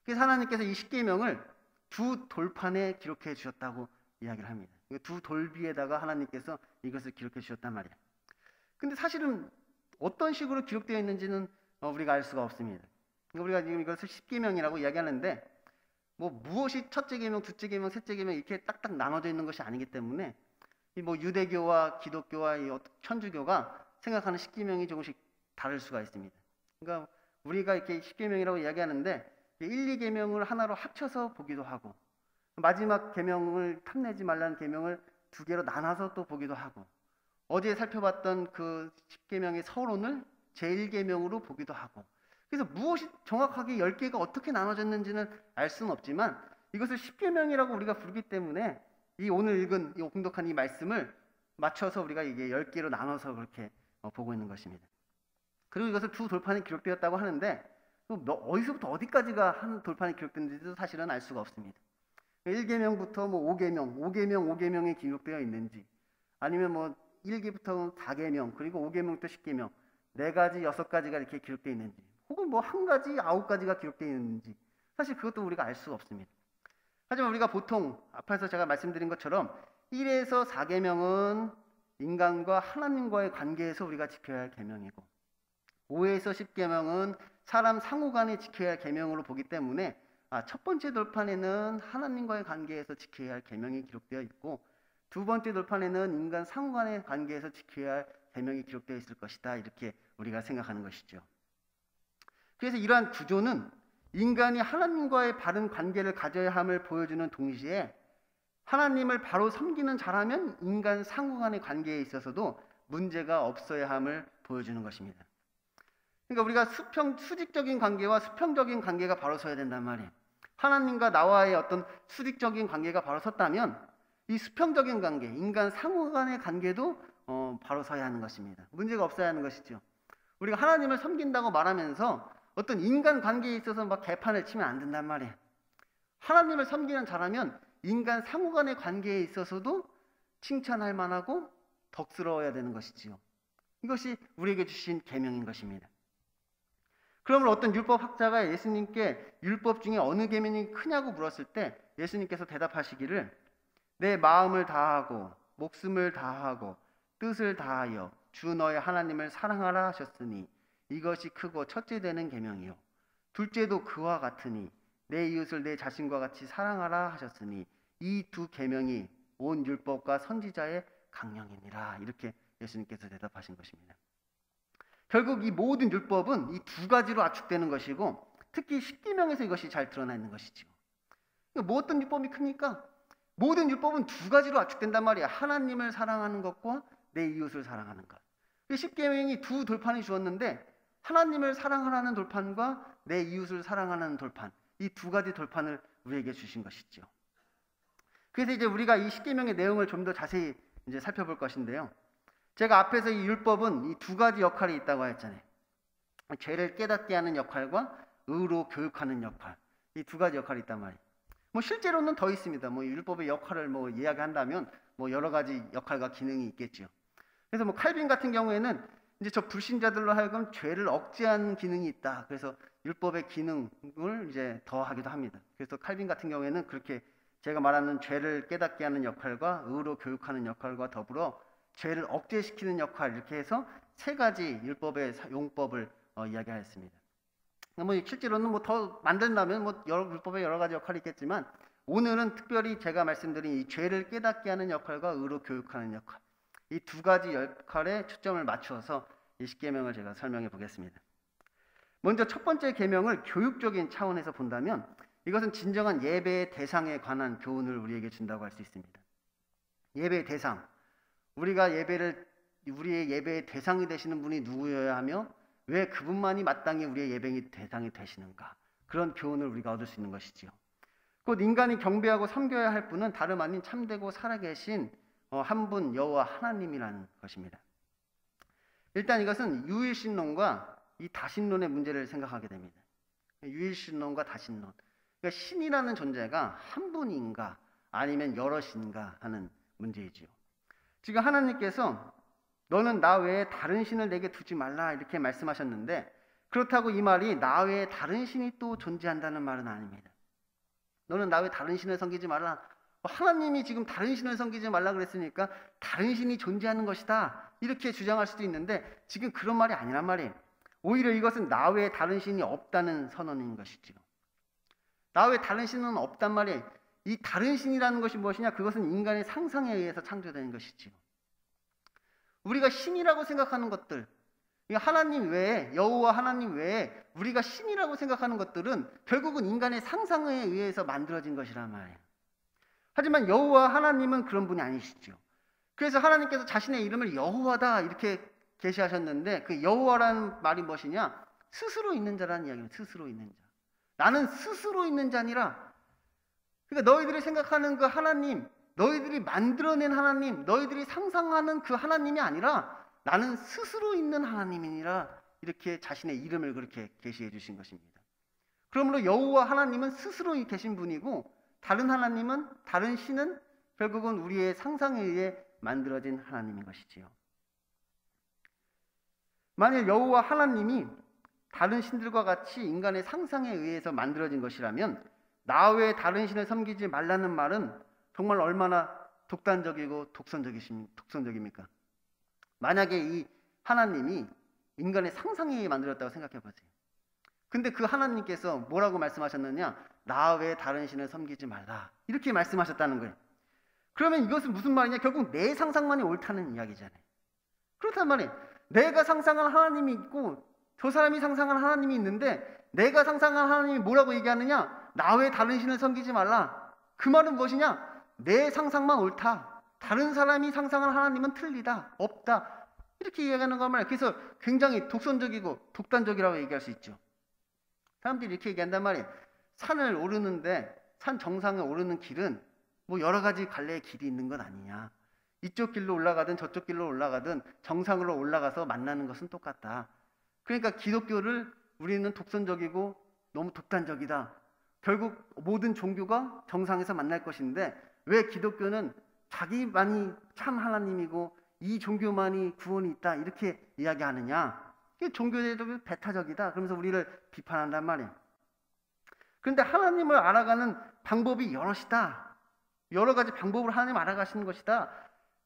그래서 하나님께서 이 10계명을 두 돌판에 기록해 주셨다고 이야기를 합니다. 두 돌비에다가 하나님께서 이것을 기록해 주셨단 말이에요. 근데 사실은 어떤 식으로 기록되어 있는지는 우리가 알 수가 없습니다. 우리가 지금 이것을 10계명이라고 이야기하는데, 뭐 무엇이 첫째 계명, 둘째 계명, 셋째 계명 이렇게 딱딱 나눠져 있는 것이 아니기 때문에 이 뭐 유대교와 기독교와 이 천주교가 생각하는 10계명이 조금씩 다를 수가 있습니다. 그러니까 우리가 이렇게 10계명이라고 이야기하는데 1, 2계명을 하나로 합쳐서 보기도 하고, 마지막 계명을 탐내지 말라는 계명을 두 개로 나눠서 또 보기도 하고, 어제 살펴봤던 그 10계명의 서론을 제1계명으로 보기도 하고, 그래서 무엇이 정확하게 10개가 어떻게 나눠졌는지는 알 수는 없지만 이것을 10계명이라고 우리가 부르기 때문에 이 오늘 읽은, 이 공독한 이 말씀을 맞춰서 우리가 이게 10개로 나눠서 그렇게 보고 있는 것입니다. 그리고 이것을 두 돌판에 기록되었다고 하는데 어디서부터 어디까지가 한 돌판에 기록됐는지도 사실은 알 수가 없습니다. 1계명부터 뭐 5계명에 기록되어 있는지, 아니면 뭐 1기부터 4계명, 그리고 5계명부터 10계명, 4가지, 6가지가 이렇게 기록되어 있는지, 혹은 뭐 1가지, 9가지가 기록되어 있는지, 사실 그것도 우리가 알 수가 없습니다. 하지만 우리가 보통 앞에서 제가 말씀드린 것처럼 1에서 4계명은 인간과 하나님과의 관계에서 우리가 지켜야 할 계명이고, 5에서 10계명은 사람 상호 간에 지켜야 할 계명으로 보기 때문에 첫 번째 돌판에는 하나님과의 관계에서 지켜야 할 계명이 기록되어 있고, 두 번째 돌판에는 인간 상호 간의 관계에서 지켜야 할 계명이 기록되어 있을 것이다, 이렇게 우리가 생각하는 것이죠. 그래서 이러한 구조는 인간이 하나님과의 바른 관계를 가져야 함을 보여주는 동시에, 하나님을 바로 섬기는 자라면 인간 상호 간의 관계에 있어서도 문제가 없어야 함을 보여주는 것입니다. 그러니까 우리가 수직적인 관계와 수평적인 관계가 바로 서야 된단 말이에요. 하나님과 나와의 어떤 수직적인 관계가 바로 섰다면 이 수평적인 관계, 인간 상호 간의 관계도 바로 서야 하는 것입니다. 문제가 없어야 하는 것이죠. 우리가 하나님을 섬긴다고 말하면서 어떤 인간 관계에 있어서 막 개판을 치면 안 된단 말이에요. 하나님을 섬기는 자라면 인간 상호 간의 관계에 있어서도 칭찬할 만하고 덕스러워야 되는 것이지요. 이것이 우리에게 주신 계명인 것입니다. 그러면 어떤 율법학자가 예수님께 율법 중에 어느 계명이 크냐고 물었을 때 예수님께서 대답하시기를, 내 마음을 다하고 목숨을 다하고 뜻을 다하여 주 너의 하나님을 사랑하라 하셨으니 이것이 크고 첫째 되는 계명이요, 둘째도 그와 같으니 내 이웃을 내 자신과 같이 사랑하라 하셨으니 이 두 계명이 온 율법과 선지자의 강령이니라, 이렇게 예수님께서 대답하신 것입니다. 결국 이 모든 율법은 이 두 가지로 압축되는 것이고, 특히 10계명에서 이것이 잘 드러나 있는 것이죠. 그러니까 뭐 어떤 율법이 큽니까? 모든 율법은 두 가지로 압축된단 말이에요. 하나님을 사랑하는 것과 내 이웃을 사랑하는 것. 10계명이 두 돌판이 주었는데 하나님을 사랑하라는 돌판과 내 이웃을 사랑하는 돌판, 이 두 가지 돌판을 우리에게 주신 것이죠. 그래서 이제 우리가 이 10계명의 내용을 좀 더 자세히 이제 살펴볼 것인데요. 제가 앞에서 이 율법은 이 두 가지 역할이 있다고 했잖아요. 죄를 깨닫게 하는 역할과 의로 교육하는 역할, 이 두 가지 역할이 있단 말이에요. 뭐 실제로는 더 있습니다. 뭐 율법의 역할을 뭐 이야기한다면 뭐 여러 가지 역할과 기능이 있겠죠. 그래서 뭐 칼빈 같은 경우에는 이제 저 불신자들로 하여금 죄를 억제하는 기능이 있다. 그래서 율법의 기능을 이제 더하기도 합니다. 그래서 칼빈 같은 경우에는 그렇게 제가 말하는 죄를 깨닫게 하는 역할과 의로 교육하는 역할과 더불어 죄를 억제시키는 역할, 이렇게 해서 세 가지 율법의 용법을 이야기하였습니다. 뭐 실제로는 뭐 더 만든다면 뭐 율법의 여러 가지 역할이 있겠지만, 오늘은 특별히 제가 말씀드린 이 죄를 깨닫게 하는 역할과 의로 교육하는 역할, 이 두 가지 역할에 초점을 맞추어서 이 십계명을 제가 설명해 보겠습니다. 먼저 첫 번째 계명을 교육적인 차원에서 본다면, 이것은 진정한 예배의 대상에 관한 교훈을 우리에게 준다고 할 수 있습니다. 예배의 대상, 우리의 예배의 대상이 되시는 분이 누구여야 하며 왜 그분만이 마땅히 우리의 예배의 대상이 되시는가, 그런 교훈을 우리가 얻을 수 있는 것이지요. 곧 인간이 경배하고 섬겨야 할 분은 다름 아닌 참되고 살아계신 한 분 여호와 하나님이라는 것입니다. 일단 이것은 유일신론과 이 다신론의 문제를 생각하게 됩니다. 유일신론과 다신론, 그러니까 신이라는 존재가 한 분인가 아니면 여럿인가 하는 문제이지요. 지금 하나님께서 너는 나 외에 다른 신을 내게 두지 말라 이렇게 말씀하셨는데, 그렇다고 이 말이 나 외에 다른 신이 또 존재한다는 말은 아닙니다. 너는 나 외에 다른 신을 섬기지 말라. 하나님이 지금 다른 신을 섬기지 말라 그랬으니까 다른 신이 존재하는 것이다 이렇게 주장할 수도 있는데, 지금 그런 말이 아니란 말이에요. 오히려 이것은 나 외에 다른 신이 없다는 선언인 것이지요. 나 외에 다른 신은 없단 말이에요. 이 다른 신이라는 것이 무엇이냐? 그것은 인간의 상상에 의해서 창조된 것이지요. 우리가 신이라고 생각하는 것들, 하나님 외에, 여호와 하나님 외에 우리가 신이라고 생각하는 것들은 결국은 인간의 상상에 의해서 만들어진 것이란 말이에요. 하지만 여호와 하나님은 그런 분이 아니시죠. 그래서 하나님께서 자신의 이름을 여호와다 이렇게 계시하셨는데, 그 여호와라는 말이 무엇이냐? 스스로 있는 자라는 이야기입니다. 스스로 있는 자. 나는 스스로 있는 자니라. 그러니까 너희들이 생각하는 그 하나님, 너희들이 만들어낸 하나님, 너희들이 상상하는 그 하나님이 아니라 나는 스스로 있는 하나님이니라, 이렇게 자신의 이름을 그렇게 계시해 주신 것입니다. 그러므로 여호와 하나님은 스스로 계신 분이고, 다른 하나님은, 다른 신은 결국은 우리의 상상에 의해 만들어진 하나님인 것이지요. 만일 여호와 하나님이 다른 신들과 같이 인간의 상상에 의해서 만들어진 것이라면, 나 외에 다른 신을 섬기지 말라는 말은 정말 얼마나 독단적이고 독선적입니까? 만약에 이 하나님이 인간의 상상에 의해 만들었다고 생각해 보세요. 근데 그 하나님께서 뭐라고 말씀하셨느냐? 나 외에 다른 신을 섬기지 말라, 이렇게 말씀하셨다는 거예요. 그러면 이것은 무슨 말이냐? 결국 내 상상만이 옳다는 이야기잖아요. 그렇단 말이에요. 내가 상상한 하나님이 있고 저 사람이 상상한 하나님이 있는데, 내가 상상한 하나님이 뭐라고 얘기하느냐? 나 외에 다른 신을 섬기지 말라. 그 말은 무엇이냐? 내 상상만 옳다, 다른 사람이 상상한 하나님은 틀리다, 없다, 이렇게 이야기하는 거 말이에요. 그래서 굉장히 독선적이고 독단적이라고 얘기할 수 있죠. 사람들이 이렇게 얘기한단 말이에요. 산을 오르는데, 산 정상에 오르는 길은 뭐 여러 가지 갈래의 길이 있는 건 아니냐. 이쪽 길로 올라가든 저쪽 길로 올라가든 정상으로 올라가서 만나는 것은 똑같다. 그러니까 기독교를 우리는 독선적이고 너무 독단적이다. 결국 모든 종교가 정상에서 만날 것인데, 왜 기독교는 자기만이 참 하나님이고 이 종교만이 구원이 있다 이렇게 이야기하느냐? 이게 종교제도 배타적이다, 그러면서 우리를 비판한단 말이에요. 그런데 하나님을 알아가는 방법이 여럿이다. 여러 가지 방법으로 하나님 알아가시는 것이다.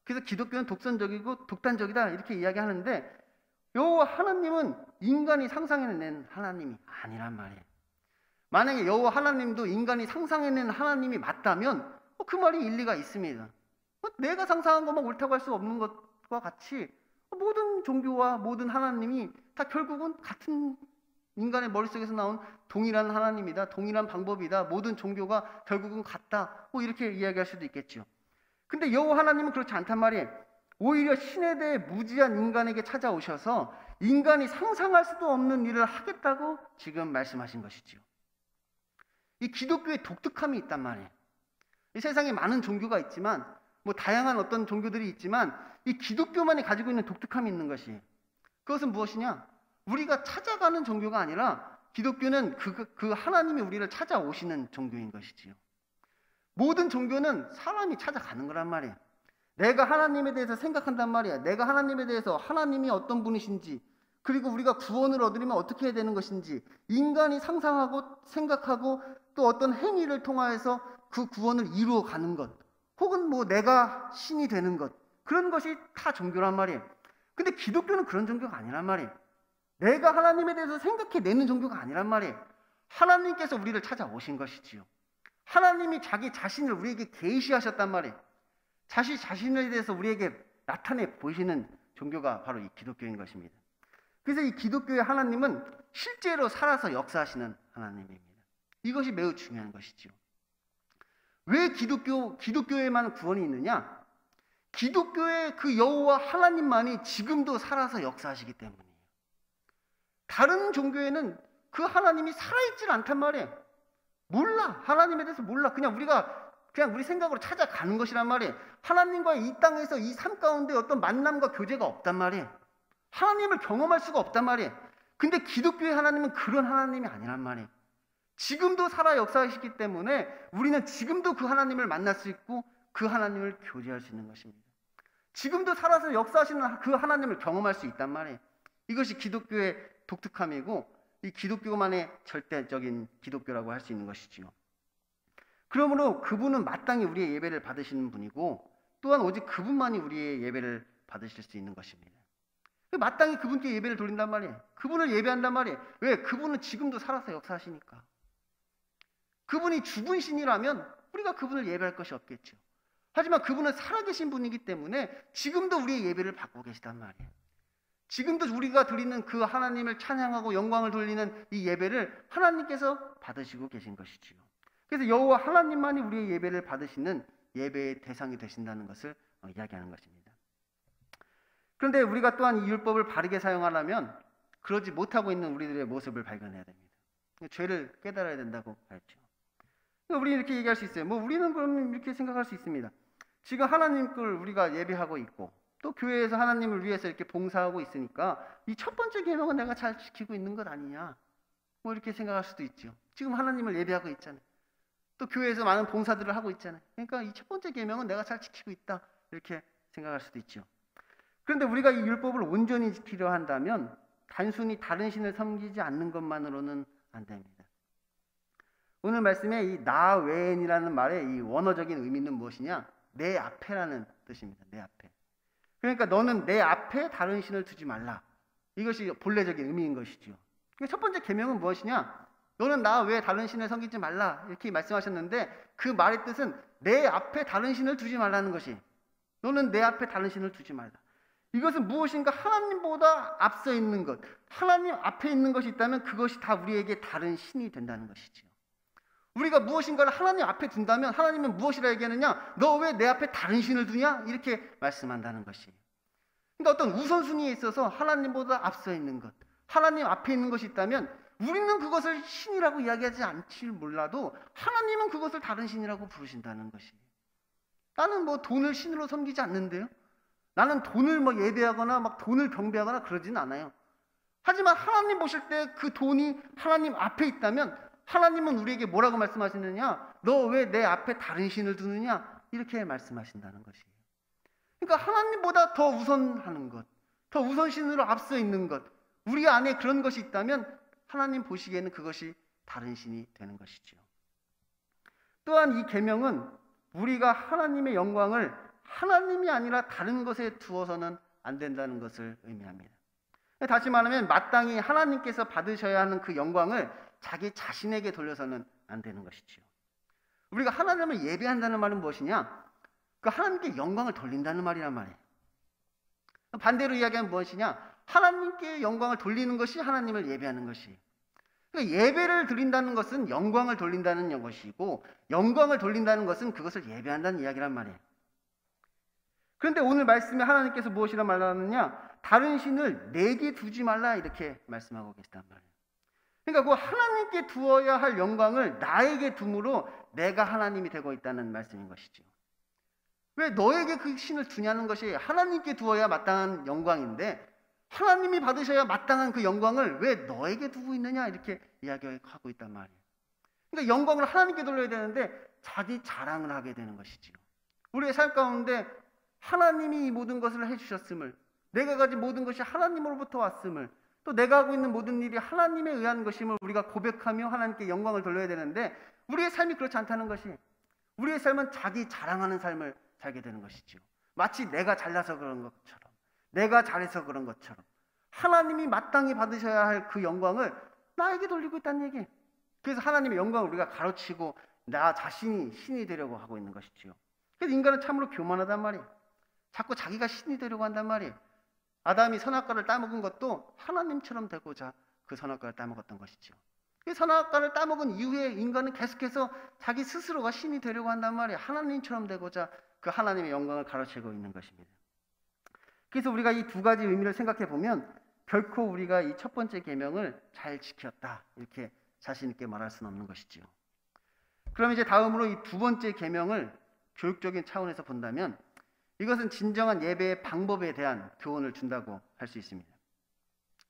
그래서 기독교는 독선적이고 독단적이다 이렇게 이야기하는데, 여호와 하나님은 인간이 상상해낸 하나님이 아니란 말이에요. 만약에 여호와 하나님도 인간이 상상해낸 하나님이 맞다면 그 말이 일리가 있습니다. 내가 상상한 것만 옳다고 할 수 없는 것과 같이 모든 종교와 모든 하나님이 다 결국은 같은 인간의 머릿속에서 나온 동일한 하나님이다, 동일한 방법이다, 모든 종교가 결국은 같다, 이렇게 이야기할 수도 있겠죠. 근데 여호와 하나님은 그렇지 않단 말이에요. 오히려 신에 대해 무지한 인간에게 찾아오셔서 인간이 상상할 수도 없는 일을 하겠다고 지금 말씀하신 것이지요. 이 기독교의 독특함이 있단 말이에요. 이 세상에 많은 종교가 있지만, 뭐 다양한 어떤 종교들이 있지만, 이 기독교만이 가지고 있는 독특함이 있는 것이, 그것은 무엇이냐? 우리가 찾아가는 종교가 아니라 기독교는 그 하나님이 우리를 찾아오시는 종교인 것이지요. 모든 종교는 사람이 찾아가는 거란 말이에요. 내가 하나님에 대해서 생각한단 말이야. 내가 하나님에 대해서 하나님이 어떤 분이신지, 그리고 우리가 구원을 얻으려면 어떻게 해야 되는 것인지, 인간이 상상하고 생각하고 또 어떤 행위를 통하여서 그 구원을 이루어가는 것, 혹은 뭐 내가 신이 되는 것, 그런 것이 다 종교란 말이에요. 근데 기독교는 그런 종교가 아니란 말이에요. 내가 하나님에 대해서 생각해내는 종교가 아니란 말이에요. 하나님께서 우리를 찾아오신 것이지요. 하나님이 자기 자신을 우리에게 계시하셨단 말이에요. 자신에 대해서 우리에게 나타내 보이시는 종교가 바로 이 기독교인 것입니다. 그래서 이 기독교의 하나님은 실제로 살아서 역사하시는 하나님입니다. 이것이 매우 중요한 것이지요. 왜 기독교에만 구원이 있느냐? 기독교의 그 여호와 하나님만이 지금도 살아서 역사하시기 때문이에요. 다른 종교에는 그 하나님이 살아있질 않단 말이에요. 몰라. 하나님에 대해서 몰라. 그냥 우리 생각으로 찾아가는 것이란 말이에요. 하나님과의 이 땅에서 이 삶 가운데 어떤 만남과 교제가 없단 말이에요. 하나님을 경험할 수가 없단 말이에요. 근데 기독교의 하나님은 그런 하나님이 아니란 말이에요. 지금도 살아 역사하시기 때문에 우리는 지금도 그 하나님을 만날 수 있고 그 하나님을 교제할 수 있는 것입니다. 지금도 살아서 역사하시는 그 하나님을 경험할 수 있단 말이에요. 이것이 기독교의 독특함이고 이 기독교만의 절대적인 기독교라고 할 수 있는 것이지요. 그러므로 그분은 마땅히 우리의 예배를 받으시는 분이고 또한 오직 그분만이 우리의 예배를 받으실 수 있는 것입니다. 마땅히 그분께 예배를 돌린단 말이에요. 그분을 예배한단 말이에요. 왜? 그분은 지금도 살아서 역사하시니까. 그분이 죽은 신이라면 우리가 그분을 예배할 것이 없겠죠. 하지만 그분은 살아계신 분이기 때문에 지금도 우리의 예배를 받고 계시단 말이에요. 지금도 우리가 드리는 그 하나님을 찬양하고 영광을 돌리는 이 예배를 하나님께서 받으시고 계신 것이지요. 그래서 여호와 하나님만이 우리의 예배를 받으시는 예배의 대상이 되신다는 것을 이야기하는 것입니다. 그런데 우리가 또한 이 율법을 바르게 사용하려면 그러지 못하고 있는 우리들의 모습을 발견해야 됩니다. 죄를 깨달아야 된다고 했죠. 우리는 이렇게 얘기할 수 있어요. 우리는 그럼 이렇게 생각할 수 있습니다. 지금 하나님 걸 우리가 예배하고 있고 또 교회에서 하나님을 위해서 이렇게 봉사하고 있으니까 이 첫 번째 계명은 내가 잘 지키고 있는 것 아니냐, 이렇게 생각할 수도 있죠. 지금 하나님을 예배하고 있잖아요. 또 교회에서 많은 봉사들을 하고 있잖아요. 그러니까 이 첫 번째 계명은 내가 잘 지키고 있다, 이렇게 생각할 수도 있죠. 그런데 우리가 이 율법을 온전히 지키려 한다면 단순히 다른 신을 섬기지 않는 것만으로는 안 됩니다. 오늘 말씀에 이 나 외엔이라는 말의 이 원어적인 의미는 무엇이냐? 내 앞에라는 뜻입니다. 내 앞에. 그러니까 너는 내 앞에 다른 신을 두지 말라. 이것이 본래적인 의미인 것이죠. 첫 번째 계명은 무엇이냐? 너는 나 외에 다른 신을 섬기지 말라, 이렇게 말씀하셨는데 그 말의 뜻은 내 앞에 다른 신을 두지 말라는 것이, 너는 내 앞에 다른 신을 두지 말라. 이것은 무엇인가 하나님보다 앞서 있는 것, 하나님 앞에 있는 것이 있다면 그것이 다 우리에게 다른 신이 된다는 것이죠. 우리가 무엇인가를 하나님 앞에 둔다면 하나님은 무엇이라 얘기하느냐? 너 왜 내 앞에 다른 신을 두냐? 이렇게 말씀한다는 것이에요. 그러니까 어떤 우선순위에 있어서 하나님보다 앞서 있는 것, 하나님 앞에 있는 것이 있다면 우리는 그것을 신이라고 이야기하지 않지 몰라도 하나님은 그것을 다른 신이라고 부르신다는 것이에요. 나는 돈을 신으로 섬기지 않는데요. 나는 돈을 예배하거나 돈을 경배하거나 그러진 않아요. 하지만 하나님 보실 때 그 돈이 하나님 앞에 있다면 하나님은 우리에게 뭐라고 말씀하시느냐? 너 왜 내 앞에 다른 신을 두느냐? 이렇게 말씀하신다는 것이에요. 그러니까 하나님보다 더 우선하는 것, 더 우선신으로 앞서 있는 것, 우리 안에 그런 것이 있다면 하나님 보시기에는 그것이 다른 신이 되는 것이죠. 또한 이 계명은 우리가 하나님의 영광을 하나님이 아니라 다른 것에 두어서는 안 된다는 것을 의미합니다. 다시 말하면 마땅히 하나님께서 받으셔야 하는 그 영광을 자기 자신에게 돌려서는 안 되는 것이죠. 우리가 하나님을 예배한다는 말은 무엇이냐? 그 하나님께 영광을 돌린다는 말이란 말이에요. 반대로 이야기하면 무엇이냐? 하나님께 영광을 돌리는 것이 하나님을 예배하는 것이에요. 그러니까 예배를 드린다는 것은 영광을 돌린다는 것이고, 영광을 돌린다는 것은 그것을 예배한다는 이야기란 말이에요. 그런데 오늘 말씀에 하나님께서 무엇이라 말하느냐? 다른 신을 내게 두지 말라, 이렇게 말씀하고 계시단 말이에요. 그러니까 그 하나님께 두어야 할 영광을 나에게 둠으로 내가 하나님이 되고 있다는 말씀인 것이죠. 왜 너에게 그 신을 두냐는 것이 하나님께 두어야 마땅한 영광인데 하나님이 받으셔야 마땅한 그 영광을 왜 너에게 두고 있느냐, 이렇게 이야기하고 있단 말이에요. 그러니까 영광을 하나님께 돌려야 되는데 자기 자랑을 하게 되는 것이지요. 우리의 삶 가운데 하나님이 이 모든 것을 해주셨음을, 내가 가진 모든 것이 하나님으로부터 왔음을, 또 내가 하고 있는 모든 일이 하나님에 의한 것임을 우리가 고백하며 하나님께 영광을 돌려야 되는데, 우리의 삶이 그렇지 않다는 것이, 우리의 삶은 자기 자랑하는 삶을 살게 되는 것이지요. 마치 내가 잘나서 그런 것처럼, 내가 잘해서 그런 것처럼 하나님이 마땅히 받으셔야 할 그 영광을 나에게 돌리고 있다는 얘기. 그래서 하나님의 영광을 우리가 가로치고 나 자신이 신이 되려고 하고 있는 것이지요. 그래서 인간은 참으로 교만하단 말이에요. 자꾸 자기가 신이 되려고 한단 말이에요. 아담이 선악과를 따먹은 것도 하나님처럼 되고자 그 선악과를 따먹었던 것이지요. 그 선악과를 따먹은 이후에 인간은 계속해서 자기 스스로가 신이 되려고 한단 말이에요. 하나님처럼 되고자 그 하나님의 영광을 가로채고 있는 것입니다. 그래서 우리가 이 두 가지 의미를 생각해 보면 결코 우리가 이 첫 번째 계명을 잘 지켰다 이렇게 자신 있게 말할 수는 없는 것이지요. 그럼 이제 다음으로 이 두 번째 계명을 교육적인 차원에서 본다면 이것은 진정한 예배의 방법에 대한 교훈을 준다고 할 수 있습니다.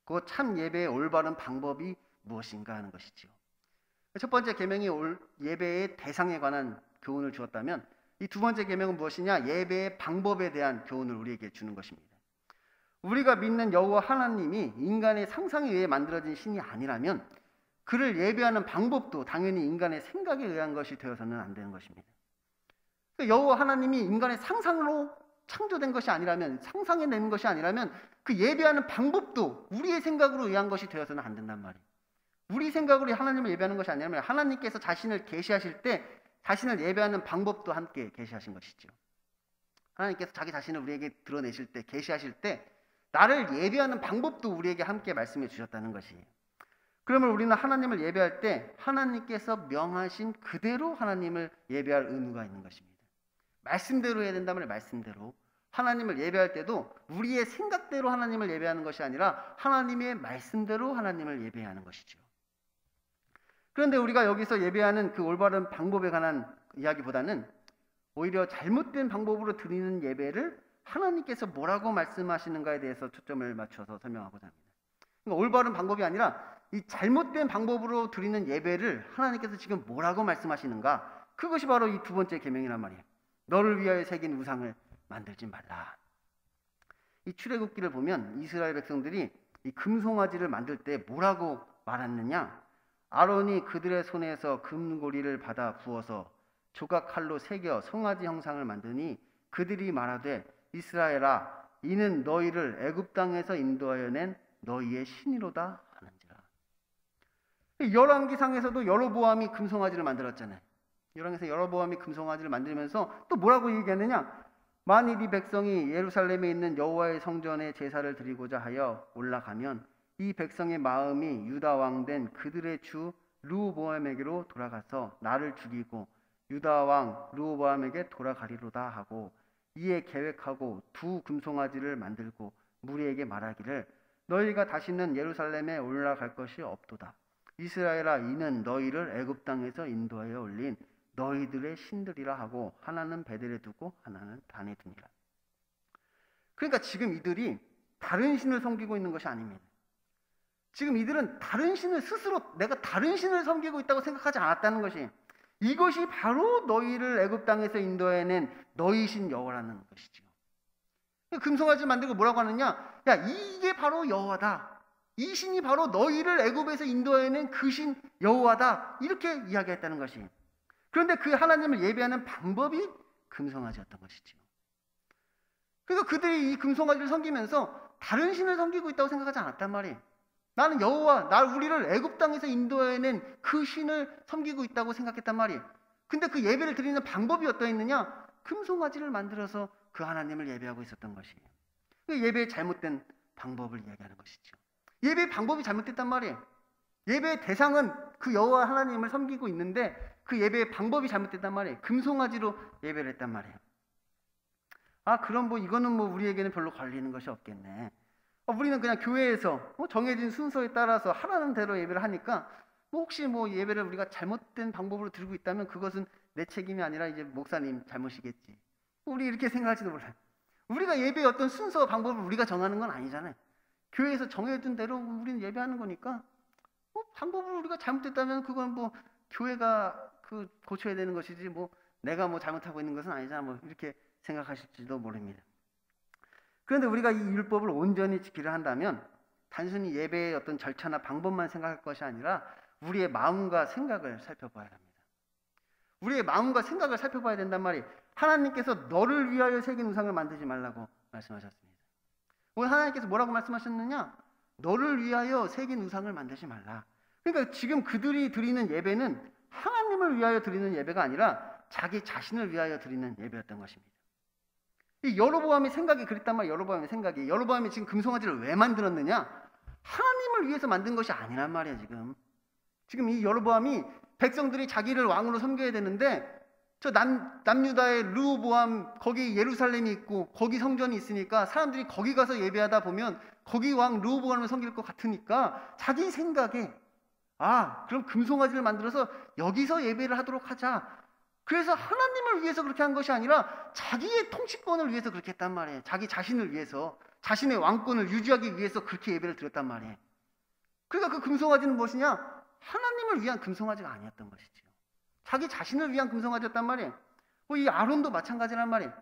그 참 예배의 올바른 방법이 무엇인가 하는 것이지요. 첫 번째 계명이 예배의 대상에 관한 교훈을 주었다면 이 두 번째 계명은 무엇이냐? 예배의 방법에 대한 교훈을 우리에게 주는 것입니다. 우리가 믿는 여호와 하나님이 인간의 상상에 의해 만들어진 신이 아니라면 그를 예배하는 방법도 당연히 인간의 생각에 의한 것이 되어서는 안 되는 것입니다. 여호와 하나님이 인간의 상상으로 창조된 것이 아니라면, 상상해 낸 것이 아니라면 그 예배하는 방법도 우리의 생각으로 의한 것이 되어서는 안 된단 말이에요. 우리 생각으로 하나님을 예배하는 것이 아니라면 하나님께서 자신을 계시하실 때 자신을 예배하는 방법도 함께 계시하신 것이죠. 하나님께서 자기 자신을 우리에게 드러내실 때, 계시하실 때 나를 예배하는 방법도 우리에게 함께 말씀해 주셨다는 것이에요. 그러면 우리는 하나님을 예배할 때 하나님께서 명하신 그대로 하나님을 예배할 의무가 있는 것입니다. 말씀대로 해야 된다면 말씀대로, 하나님을 예배할 때도 우리의 생각대로 하나님을 예배하는 것이 아니라 하나님의 말씀대로 하나님을 예배하는 것이죠. 그런데 우리가 여기서 예배하는 그 올바른 방법에 관한 이야기보다는 오히려 잘못된 방법으로 드리는 예배를 하나님께서 뭐라고 말씀하시는가에 대해서 초점을 맞춰서 설명하고자 합니다. 그러니까 올바른 방법이 아니라 이 잘못된 방법으로 드리는 예배를 하나님께서 지금 뭐라고 말씀하시는가, 그것이 바로 이 두 번째 계명이란 말이에요. 너를 위하여 새긴 우상을 만들지 말라. 이 출애굽기를 보면 이스라엘 백성들이 이 금송아지를 만들 때 뭐라고 말했느냐? 아론이 그들의 손에서 금고리를 받아 부어서 조각칼로 새겨 송아지 형상을 만드니 그들이 말하되 이스라엘아, 이는 너희를 애굽 땅에서 인도하여 낸 너희의 신이로다 하는지라. 열왕기상에서도 여로보암이 금송아지를 만들었잖아요. 열왕에서 여로보암이 금송아지를 만들면서 또 뭐라고 얘기하느냐? 만일 이 백성이 예루살렘에 있는 여호와의 성전에 제사를 드리고자 하여 올라가면 이 백성의 마음이 유다 왕 된 그들의 주 르호보암에게로 돌아가서 나를 죽이고 유다 왕 르호보암에게 돌아가리로다 하고 이에 계획하고 두 금송아지를 만들고 무리에게 말하기를 너희가 다시는 예루살렘에 올라갈 것이 없도다. 이스라엘아, 이는 너희를 애굽 땅에서 인도하여 올린 너희들의 신들이라 하고 하나는 베델에 두고 하나는 단에 두니라. 그러니까 지금 이들이 다른 신을 섬기고 있는 것이 아닙니다. 지금 이들은 다른 신을 스스로 내가 다른 신을 섬기고 있다고 생각하지 않았다는 것이, 이것이 바로 너희를 애굽 땅에서 인도해낸 너희 신 여호와라는 것이죠. 금송아지 만들고 뭐라고 하느냐? 야, 이게 바로 여호와다. 이 신이 바로 너희를 애굽에서 인도해낸 그 신 여호와다. 이렇게 이야기했다는 것이. 그런데 그 하나님을 예배하는 방법이 금송아지였던 것이죠. 그래서 그들이 이 금송아지를 섬기면서 다른 신을 섬기고 있다고 생각하지 않았단 말이에요. 나는 여호와, 우리를 애굽 땅에서 인도해낸 그 신을 섬기고 있다고 생각했단 말이에요. 근데 그 예배를 드리는 방법이 어떠했느냐? 금송아지를 만들어서 그 하나님을 예배하고 있었던 것이에요. 예배의 잘못된 방법을 이야기하는 것이죠. 예배의 방법이 잘못됐단 말이에요. 예배의 대상은 그 여호와 하나님을 섬기고 있는데 그 예배의 방법이 잘못됐단 말이에요. 금송아지로 예배를 했단 말이에요. 아, 그럼 이거는 우리에게는 별로 걸리는 것이 없겠네. 우리는 그냥 교회에서 정해진 순서에 따라서 하라는 대로 예배를 하니까 혹시 예배를 우리가 잘못된 방법으로 드리고 있다면 그것은 내 책임이 아니라 이제 목사님 잘못이겠지. 우리 이렇게 생각할지도 몰라요. 우리가 예배의 어떤 순서 방법을 우리가 정하는 건 아니잖아요. 교회에서 정해둔 대로 우리는 예배하는 거니까 방법을 우리가 잘못했다면 그건 교회가 그 고쳐야 되는 것이지 뭐 내가 뭐 잘못하고 있는 것은 아니잖아 뭐 이렇게 생각하실지도 모릅니다. 그런데 우리가 이 율법을 온전히 지키려 한다면 단순히 예배의 어떤 절차나 방법만 생각할 것이 아니라 우리의 마음과 생각을 살펴봐야 합니다. 우리의 마음과 생각을 살펴봐야 된단 말이에요. 하나님께서 너를 위하여 새긴 우상을 만들지 말라고 말씀하셨습니다. 오늘 하나님께서 뭐라고 말씀하셨느냐? 너를 위하여 새긴 우상을 만들지 말라. 그러니까 지금 그들이 드리는 예배는 하나님을 위하여 드리는 예배가 아니라 자기 자신을 위하여 드리는 예배였던 것입니다. 이 여로보암의 생각이 그랬단 말이에요. 여로보암이 지금 금송아지를 왜 만들었느냐? 하나님을 위해서 만든 것이 아니란 말이에요. 지금 이 여로보암이 백성들이 자기를 왕으로 섬겨야 되는데 저 남유다의 르호보암 거기 예루살렘이 있고 거기 성전이 있으니까 사람들이 거기 가서 예배하다 보면 거기 왕 르호보암을 섬길 것 같으니까 자기 생각에 그럼 금송아지를 만들어서 여기서 예배를 하도록 하자. 그래서 하나님을 위해서 그렇게 한 것이 아니라 자기의 통치권을 위해서 그렇게 했단 말이에요. 자기 자신을 위해서, 자신의 왕권을 유지하기 위해서 그렇게 예배를 드렸단 말이에요. 그러니까 그 금송아지는 무엇이냐? 하나님을 위한 금송아지가 아니었던 것이죠. 자기 자신을 위한 금송아지였단 말이에요. 이 아론도 마찬가지란 말이에요.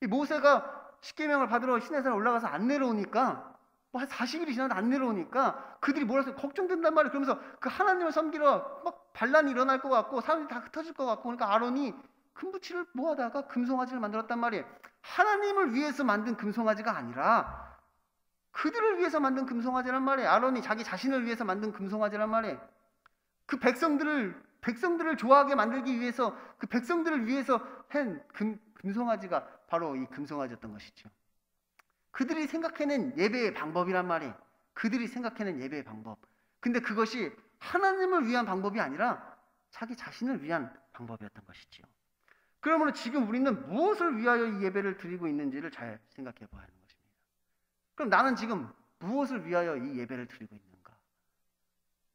이 모세가 십계명을 받으러 시내산에 올라가서 안 내려오니까 한 40일이 지나도 안 내려오니까 그들이 뭐라서 걱정된단 말이에요. 그러면서 그 하나님을 섬기러 막 반란이 일어날 것 같고 사람들이 다 흩어질 것 같고 그러니까 아론이 금붙이를 모아다가 금송아지를 만들었단 말이에요. 하나님을 위해서 만든 금송아지가 아니라 그들을 위해서 만든 금송아지란 말이에요. 아론이 자기 자신을 위해서 만든 금송아지란 말이에요. 그 백성들을 좋아하게 만들기 위해서 그 백성들을 위해서 한 금송아지가 바로 이 금송아지였던 것이죠. 그들이 생각해낸 예배의 방법이란 말이에요. 그들이 생각해낸 예배의 방법. 근데 그것이 하나님을 위한 방법이 아니라 자기 자신을 위한 방법이었던 것이지요. 그러므로 지금 우리는 무엇을 위하여 이 예배를 드리고 있는지를 잘 생각해 봐야 하는 것입니다. 그럼 나는 지금 무엇을 위하여 이 예배를 드리고 있는가?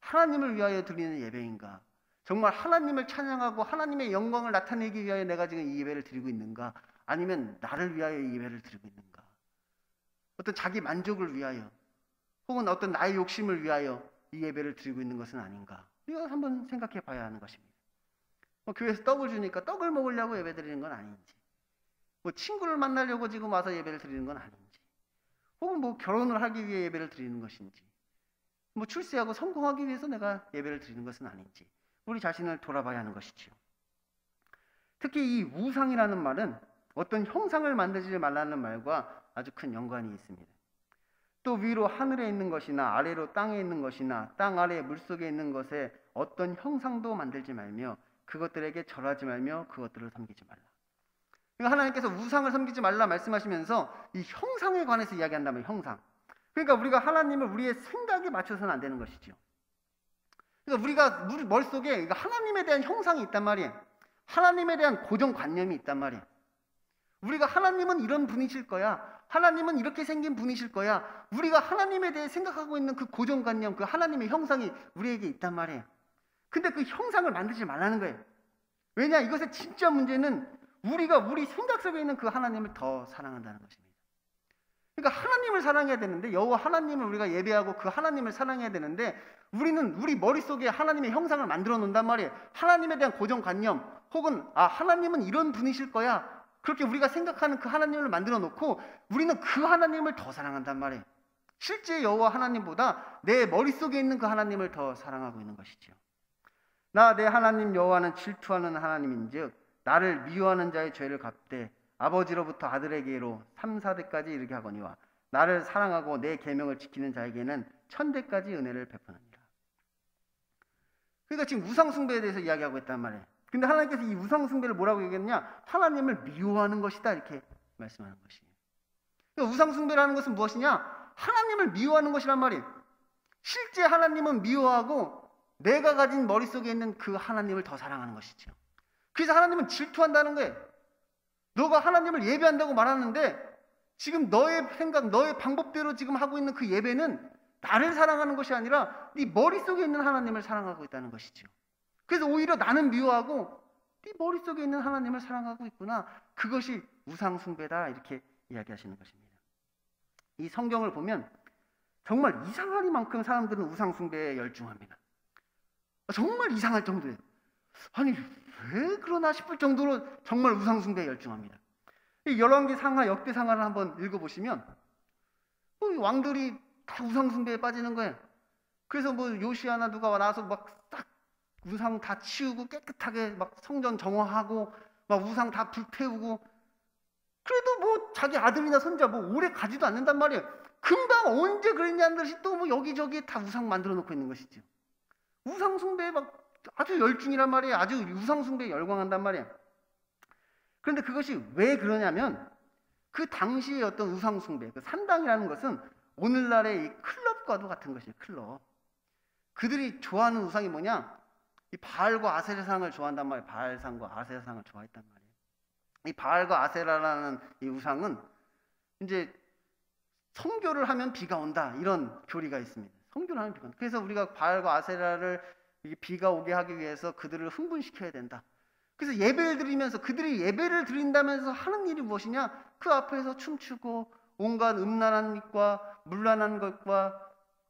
하나님을 위하여 드리는 예배인가? 정말 하나님을 찬양하고 하나님의 영광을 나타내기 위하여 내가 지금 이 예배를 드리고 있는가? 아니면 나를 위하여 이 예배를 드리고 있는가? 어떤 자기 만족을 위하여 혹은 어떤 나의 욕심을 위하여 이 예배를 드리고 있는 것은 아닌가? 이거 한번 생각해 봐야 하는 것입니다. 교회에서 떡을 주니까 떡을 먹으려고 예배 드리는 건 아닌지, 친구를 만나려고 지금 와서 예배를 드리는 건 아닌지, 혹은 결혼을 하기 위해 예배를 드리는 것인지, 출세하고 성공하기 위해서 내가 예배를 드리는 것은 아닌지 우리 자신을 돌아봐야 하는 것이지요. 특히 이 우상이라는 말은 어떤 형상을 만들지 말라는 말과 아주 큰 연관이 있습니다. 또 위로 하늘에 있는 것이나 아래로 땅에 있는 것이나 땅 아래 물속에 있는 것에 어떤 형상도 만들지 말며 그것들에게 절하지 말며 그것들을 섬기지 말라. 그러니까 하나님께서 우상을 섬기지 말라 말씀하시면서 이 형상에 관해서 이야기한다면 형상. 그러니까 우리가 하나님을 우리의 생각에 맞춰서는 안 되는 것이죠. 그러니까 우리 머릿속에 하나님에 대한 형상이 있단 말이에요. 하나님에 대한 고정관념이 있단 말이에요. 우리가 하나님은 이런 분이실 거야. 하나님은 이렇게 생긴 분이실 거야. 우리가 하나님에 대해 생각하고 있는 그 고정관념, 그 하나님의 형상이 우리에게 있단 말이에요. 근데 그 형상을 만들지 말라는 거예요. 왜냐? 이것의 진짜 문제는 우리가 우리 생각 속에 있는 그 하나님을 더 사랑한다는 것입니다. 그러니까 하나님을 사랑해야 되는데 여호와 하나님을 우리가 예배하고 그 하나님을 사랑해야 되는데 우리는 우리 머릿속에 하나님의 형상을 만들어 놓는단 말이에요. 하나님에 대한 고정관념 혹은 하나님은 이런 분이실 거야. 그렇게 우리가 생각하는 그 하나님을 만들어 놓고 우리는 그 하나님을 더 사랑한단 말이에요. 실제 여호와 하나님보다 내 머릿속에 있는 그 하나님을 더 사랑하고 있는 것이죠. 나 내 하나님 여호와는 질투하는 하나님인즉 나를 미워하는 자의 죄를 갚되 아버지로부터 아들에게로 3, 4대까지 이르게 하거니와 나를 사랑하고 내 계명을 지키는 자에게는 1000대까지 은혜를 베푸느니라. 그러니까 지금 우상 숭배에 대해서 이야기하고 있단 말이에요. 근데 하나님께서 이 우상 숭배를 뭐라고 얘기했냐? 하나님을 미워하는 것이다 이렇게 말씀하는 것이에요. 그러니까 우상 숭배라는 것은 무엇이냐? 하나님을 미워하는 것이란 말이에요. 실제 하나님은 미워하고 내가 가진 머릿속에 있는 그 하나님을 더 사랑하는 것이죠. 그래서 하나님은 질투한다는 거예요. 너가 하나님을 예배한다고 말하는데 지금 너의 생각, 너의 방법대로 지금 하고 있는 그 예배는 나를 사랑하는 것이 아니라 네 머릿속에 있는 하나님을 사랑하고 있다는 것이죠. 그래서 오히려 나는 미워하고 네 머릿속에 있는 하나님을 사랑하고 있구나. 그것이 우상 숭배다 이렇게 이야기하시는 것입니다. 이 성경을 보면 정말 이상하리만큼 사람들은 우상 숭배에 열중합니다. 정말 이상할 정도예요. 아니 왜 그러나 싶을 정도로 정말 우상숭배에 열중합니다. 이 열왕기상하 역대상하를 한번 읽어보시면 왕들이 다 우상숭배에 빠지는 거예요. 그래서 뭐 요시아나 누가 나와서 막 딱 우상 다 치우고 깨끗하게 막 성전 정화하고 막 우상 다 불태우고, 그래도 뭐 자기 아들이나 손자 뭐 오래 가지도 않는단 말이에요. 금방 언제 그랬냐는 듯이 또 뭐 여기저기 다 우상 만들어 놓고 있는 것이죠. 우상숭배에 막 아주 열중이란 말이에요. 아주 우상숭배에 열광한단 말이에요. 그런데 그것이 왜 그러냐면 그 당시의 어떤 우상숭배, 그 산당이라는 것은 오늘날의 이 클럽과도 같은 것이에요. 클럽. 그들이 좋아하는 우상이 뭐냐? 이 바알과 아세라상을 좋아한단 말이에요. 바알상과 아세라상을 좋아했단 말이에요. 이 바알과 아세라라는 이 우상은 이제 성교를 하면 비가 온다, 이런 교리가 있습니다. 성교를 하면 비가 온다. 그래서 우리가 바알과 아세라를 비가 오게 하기 위해서 그들을 흥분시켜야 된다. 그래서 예배를 드리면서, 그들이 예배를 드린다면서 하는 일이 무엇이냐? 그 앞에서 춤추고 온갖 음란한 것과 물란한 것과,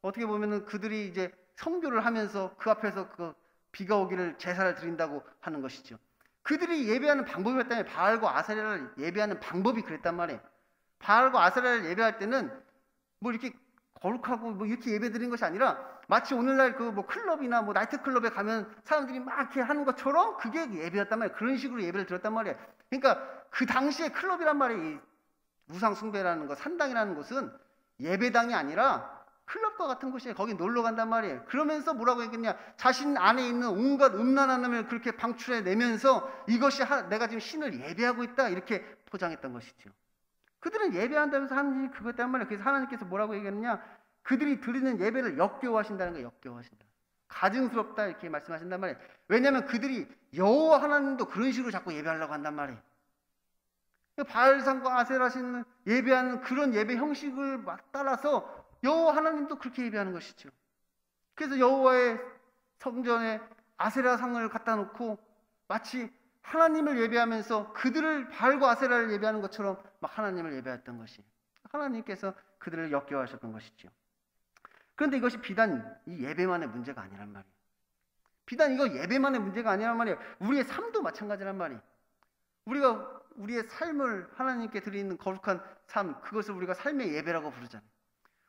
어떻게 보면은 그들이 이제 성교를 하면서 그 앞에서 그 비가 오기를 제사를 드린다고 하는 것이죠. 그들이 예배하는 방법이었다면 바알과 아세라를 예배하는 방법이 그랬단 말이에요. 바알과 아세라를 예배할 때는 뭐 이렇게 거룩하고 뭐 이렇게 예배 드린 것이 아니라 마치 오늘날 그 뭐 클럽이나 뭐 나이트 클럽에 가면 사람들이 막 이렇게 하는 것처럼 그게 예배였단 말이에요. 그런 식으로 예배를 드렸단 말이에요. 그러니까 그 당시에 클럽이란 말이, 이 우상 숭배라는 것, 산당이라는 것은 예배당이 아니라 클럽과 같은 곳이에요. 거기 놀러 간단 말이에요. 그러면서 뭐라고 했겠냐? 자신 안에 있는 온갖 음란함을 그렇게 방출해 내면서 이것이 내가 지금 신을 예배하고 있다, 이렇게 포장했던 것이죠. 그들은 예배한다면서 하는 일이 그거였단 말이에요. 그래서 하나님께서 뭐라고 얘기했느냐? 그들이 드리는 예배를 역겨워하신다는 거예요. 역겨워하신다. 가증스럽다, 이렇게 말씀하신단 말이에요. 왜냐하면 그들이 여호와 하나님도 그런 식으로 자꾸 예배하려고 한단 말이에요. 바알상과 아세라신 예배하는 그런 예배 형식을 막 따라서 여호와 하나님도 그렇게 예배하는 것이죠. 그래서 여호와의 성전에 아세라상을 갖다 놓고 마치 하나님을 예배하면서 그들을 바알과 아세라를 예배하는 것처럼 막 하나님을 예배했던 것이, 하나님께서 그들을 역겨워하셨던 것이죠. 그런데 이것이 비단 이 예배만의 문제가 아니란 말이에요. 비단 이거 예배만의 문제가 아니란 말이에요. 우리의 삶도 마찬가지란 말이에요. 우리가 우리의 삶을 하나님께 드리는 거룩한 삶, 그것을 우리가 삶의 예배라고 부르잖아요.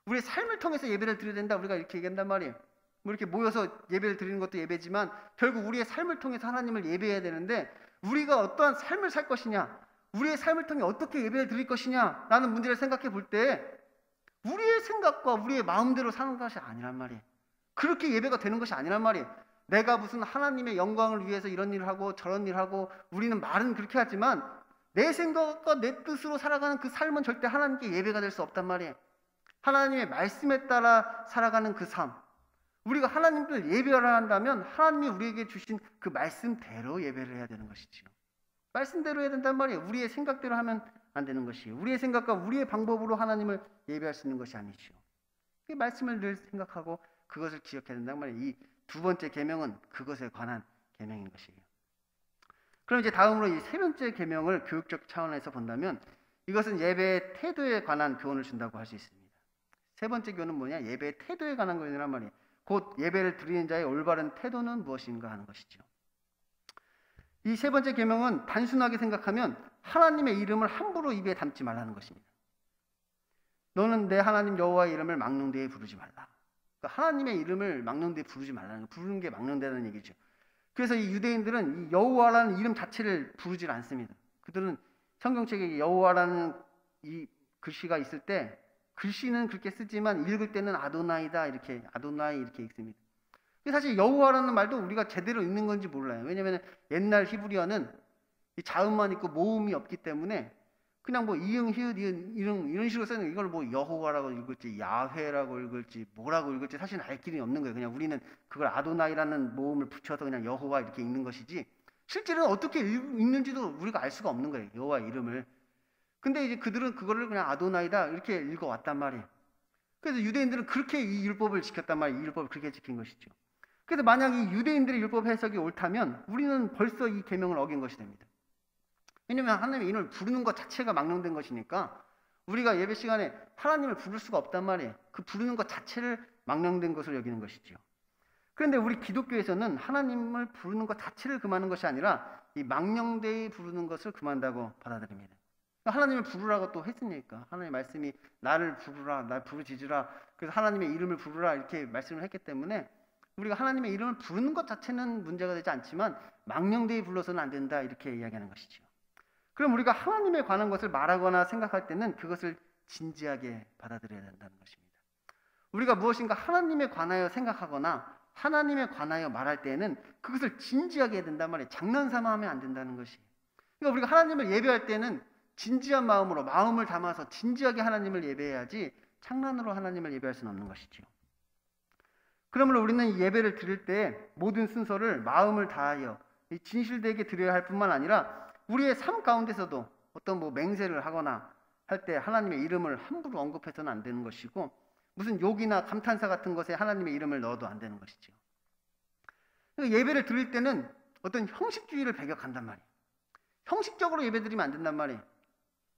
우리의 삶을 통해서 예배를 드려야 된다, 우리가 이렇게 얘기한단 말이에요. 뭐 이렇게 모여서 예배를 드리는 것도 예배지만 결국 우리의 삶을 통해서 하나님을 예배해야 되는데, 우리가 어떠한 삶을 살 것이냐, 우리의 삶을 통해 어떻게 예배를 드릴 것이냐 라는 문제를 생각해 볼 때 우리의 생각과 우리의 마음대로 사는 것이 아니란 말이에요. 그렇게 예배가 되는 것이 아니란 말이에요. 내가 무슨 하나님의 영광을 위해서 이런 일을 하고 저런 일을 하고, 우리는 말은 그렇게 하지만 내 생각과 내 뜻으로 살아가는 그 삶은 절대 하나님께 예배가 될 수 없단 말이에요. 하나님의 말씀에 따라 살아가는 그 삶, 우리가 하나님을 예배하려 한다면 하나님이 우리에게 주신 그 말씀대로 예배를 해야 되는 것이지요. 말씀대로 해야 된단 말이에요. 우리의 생각대로 하면 안 되는 것이에요. 우리의 생각과 우리의 방법으로 하나님을 예배할 수 있는 것이 아니죠. 그 말씀을 늘 생각하고 그것을 기억해야 된단 말이에요. 이 두 번째 계명은 그것에 관한 계명인 것이에요. 그럼 이제 다음으로 이 세 번째 계명을 교육적 차원에서 본다면 이것은 예배의 태도에 관한 교훈을 준다고 할 수 있습니다. 세 번째 교훈은 뭐냐? 예배의 태도에 관한 교훈이란 말이에요. 곧 예배를 드리는 자의 올바른 태도는 무엇인가 하는 것이죠. 이 세 번째 계명은 단순하게 생각하면 하나님의 이름을 함부로 입에 담지 말라는 것입니다. 너는 내 하나님 여호와의 이름을 망령되이 부르지 말라. 그러니까 하나님의 이름을 망령되이 부르지 말라는 거, 부르는 게 망령되다는 얘기죠. 그래서 이 유대인들은 이 여호와라는 이름 자체를 부르지 않습니다. 그들은 성경책에 여호와라는 이 글씨가 있을 때 글씨는 그렇게 쓰지만 읽을 때는 아도나이다, 이렇게 아도나이 이렇게 읽습니다. 사실 여호와라는 말도 우리가 제대로 읽는 건지 몰라요. 왜냐하면 옛날 히브리어는 이 자음만 있고 모음이 없기 때문에 그냥 뭐 이응, 히읗, 이응 이런 식으로 쓰는, 이걸 뭐 여호와라고 읽을지 야훼라고 읽을지 뭐라고 읽을지 사실 알 길이 없는 거예요. 그냥 우리는 그걸 아도나이라는 모음을 붙여서 그냥 여호와 이렇게 읽는 것이지, 실제로는 어떻게 읽는지도 우리가 알 수가 없는 거예요. 여호와 이름을. 근데 이제 그들은 그거를 그냥 아도나이다 이렇게 읽어왔단 말이에요. 그래서 유대인들은 그렇게 이 율법을 지켰단 말이에요. 이 율법을 그렇게 지킨 것이죠. 그래서 만약 이 유대인들의 율법 해석이 옳다면 우리는 벌써 이 계명을 어긴 것이 됩니다. 왜냐하면 하나님의 이름을 부르는 것 자체가 망령된 것이니까 우리가 예배 시간에 하나님을 부를 수가 없단 말이에요. 그 부르는 것 자체를 망령된 것을 여기는 것이죠. 그런데 우리 기독교에서는 하나님을 부르는 것 자체를 금하는 것이 아니라 이 망령되이 부르는 것을 금한다고 받아들입니다. 하나님을 부르라고 또 했으니까 하나님의 말씀이 나를 부르라, 날 부르짖으라, 그래서 하나님의 이름을 부르라 이렇게 말씀을 했기 때문에 우리가 하나님의 이름을 부르는 것 자체는 문제가 되지 않지만 망령되이 불러서는 안 된다 이렇게 이야기하는 것이죠. 그럼 우리가 하나님에 관한 것을 말하거나 생각할 때는 그것을 진지하게 받아들여야 된다는 것입니다. 우리가 무엇인가 하나님에 관하여 생각하거나 하나님에 관하여 말할 때에는 그것을 진지하게 해야 된단 말이에요. 장난삼아 하면 안 된다는 것이. 그러니까 우리가 하나님을 예배할 때는 진지한 마음으로 마음을 담아서 진지하게 하나님을 예배해야지 장난으로 하나님을 예배할 수는 없는 것이지요. 그러므로 우리는 예배를 드릴 때 모든 순서를 마음을 다하여 진실되게 드려야 할 뿐만 아니라 우리의 삶 가운데서도 어떤 맹세를 하거나 할 때 하나님의 이름을 함부로 언급해서는 안 되는 것이고 무슨 욕이나 감탄사 같은 것에 하나님의 이름을 넣어도 안 되는 것이죠. 그러니까 예배를 드릴 때는 어떤 형식주의를 배격한단 말이에요. 형식적으로 예배 드리면 안 된단 말이에요.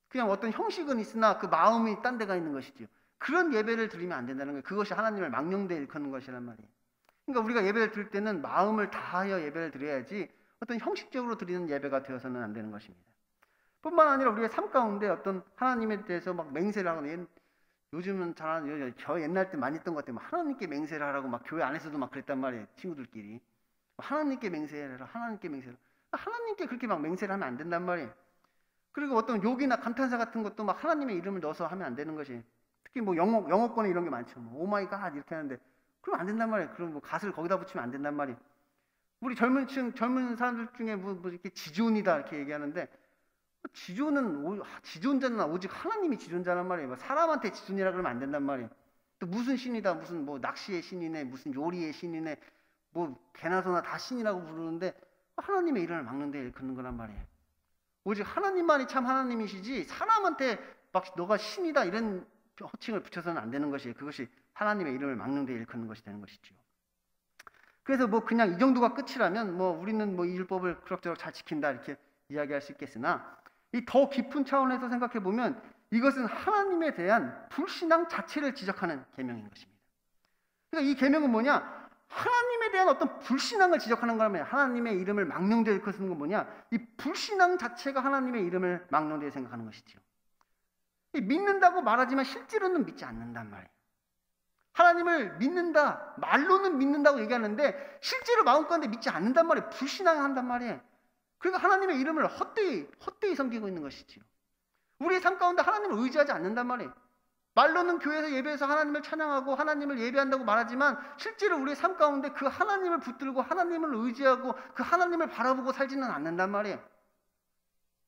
그냥 어떤 형식은 있으나 그 마음이 딴 데가 있는 것이죠. 그런 예배를 드리면 안 된다는 거예요. 그것이 하나님을 망령되이 일컫는 것이란 말이에요. 그러니까 우리가 예배를 드릴 때는 마음을 다하여 예배를 드려야지 어떤 형식적으로 드리는 예배가 되어서는 안 되는 것입니다. 뿐만 아니라 우리의 삶 가운데 어떤 하나님에 대해서 막 맹세를 하거나 요즘은 저 옛날 때 많이 했던 것 같아요. 하나님께 맹세를 하라고 막 교회 안에서도 막 그랬단 말이에요. 친구들끼리. 하나님께 맹세를 해라. 하나님께 맹세를 해라. 하나님께 그렇게 막 맹세를 하면 안 된단 말이에요. 그리고 어떤 욕이나 감탄사 같은 것도 막 하나님의 이름을 넣어서 하면 안 되는 것이. 특히 뭐 영어권에 이런 게 많죠. 오 마이 갓 이렇게 하는데 그러면 안 된단 말이에요. 그럼 뭐 갓을 거기다 붙이면 안 된단 말이에요. 우리 젊은 사람들 중에 뭐 이렇게 지존이다 이렇게 얘기하는데 지존자는 오직 하나님이 지존자란 말이에요. 사람한테 지존이라 그러면 안 된단 말이에요. 또 무슨 신이다, 무슨 뭐 낚시의 신이네, 무슨 요리의 신이네, 뭐 개나 소나 다 신이라고 부르는데 하나님의 이름을 막는데 일컫는 거란 말이에요. 오직 하나님만이 참 하나님이시지 사람한테 막 너가 신이다 이런 호칭을 붙여서는 안 되는 것이에요. 그것이 하나님의 이름을 막는 데 일컫는 것이 되는 것이죠. 그래서 뭐 그냥 이 정도가 끝이라면 뭐 우리는 뭐 이 율법을 그럭저럭 잘 지킨다 이렇게 이야기할 수 있겠으나 이 더 깊은 차원에서 생각해 보면 이것은 하나님에 대한 불신앙 자체를 지적하는 계명인 것입니다. 그러니까 이 계명은 뭐냐? 하나님에 대한 어떤 불신앙을 지적하는 거라면 하나님의 이름을 망령되이 일컫는 건 뭐냐? 이 불신앙 자체가 하나님의 이름을 망령되이 생각하는 것이죠. 믿는다고 말하지만 실제로는 믿지 않는단 말이에요. 하나님을 믿는다, 말로는 믿는다고 얘기하는데 실제로 마음 가운데 믿지 않는단 말이에요. 불신앙한단 말이에요. 그러니까 하나님의 이름을 헛되이 섬기고 있는 것이지요. 우리의 삶 가운데 하나님을 의지하지 않는단 말이에요. 말로는 교회에서 예배해서 하나님을 찬양하고 하나님을 예배한다고 말하지만 실제로 우리의 삶 가운데 그 하나님을 붙들고 하나님을 의지하고 그 하나님을 바라보고 살지는 않는단 말이에요.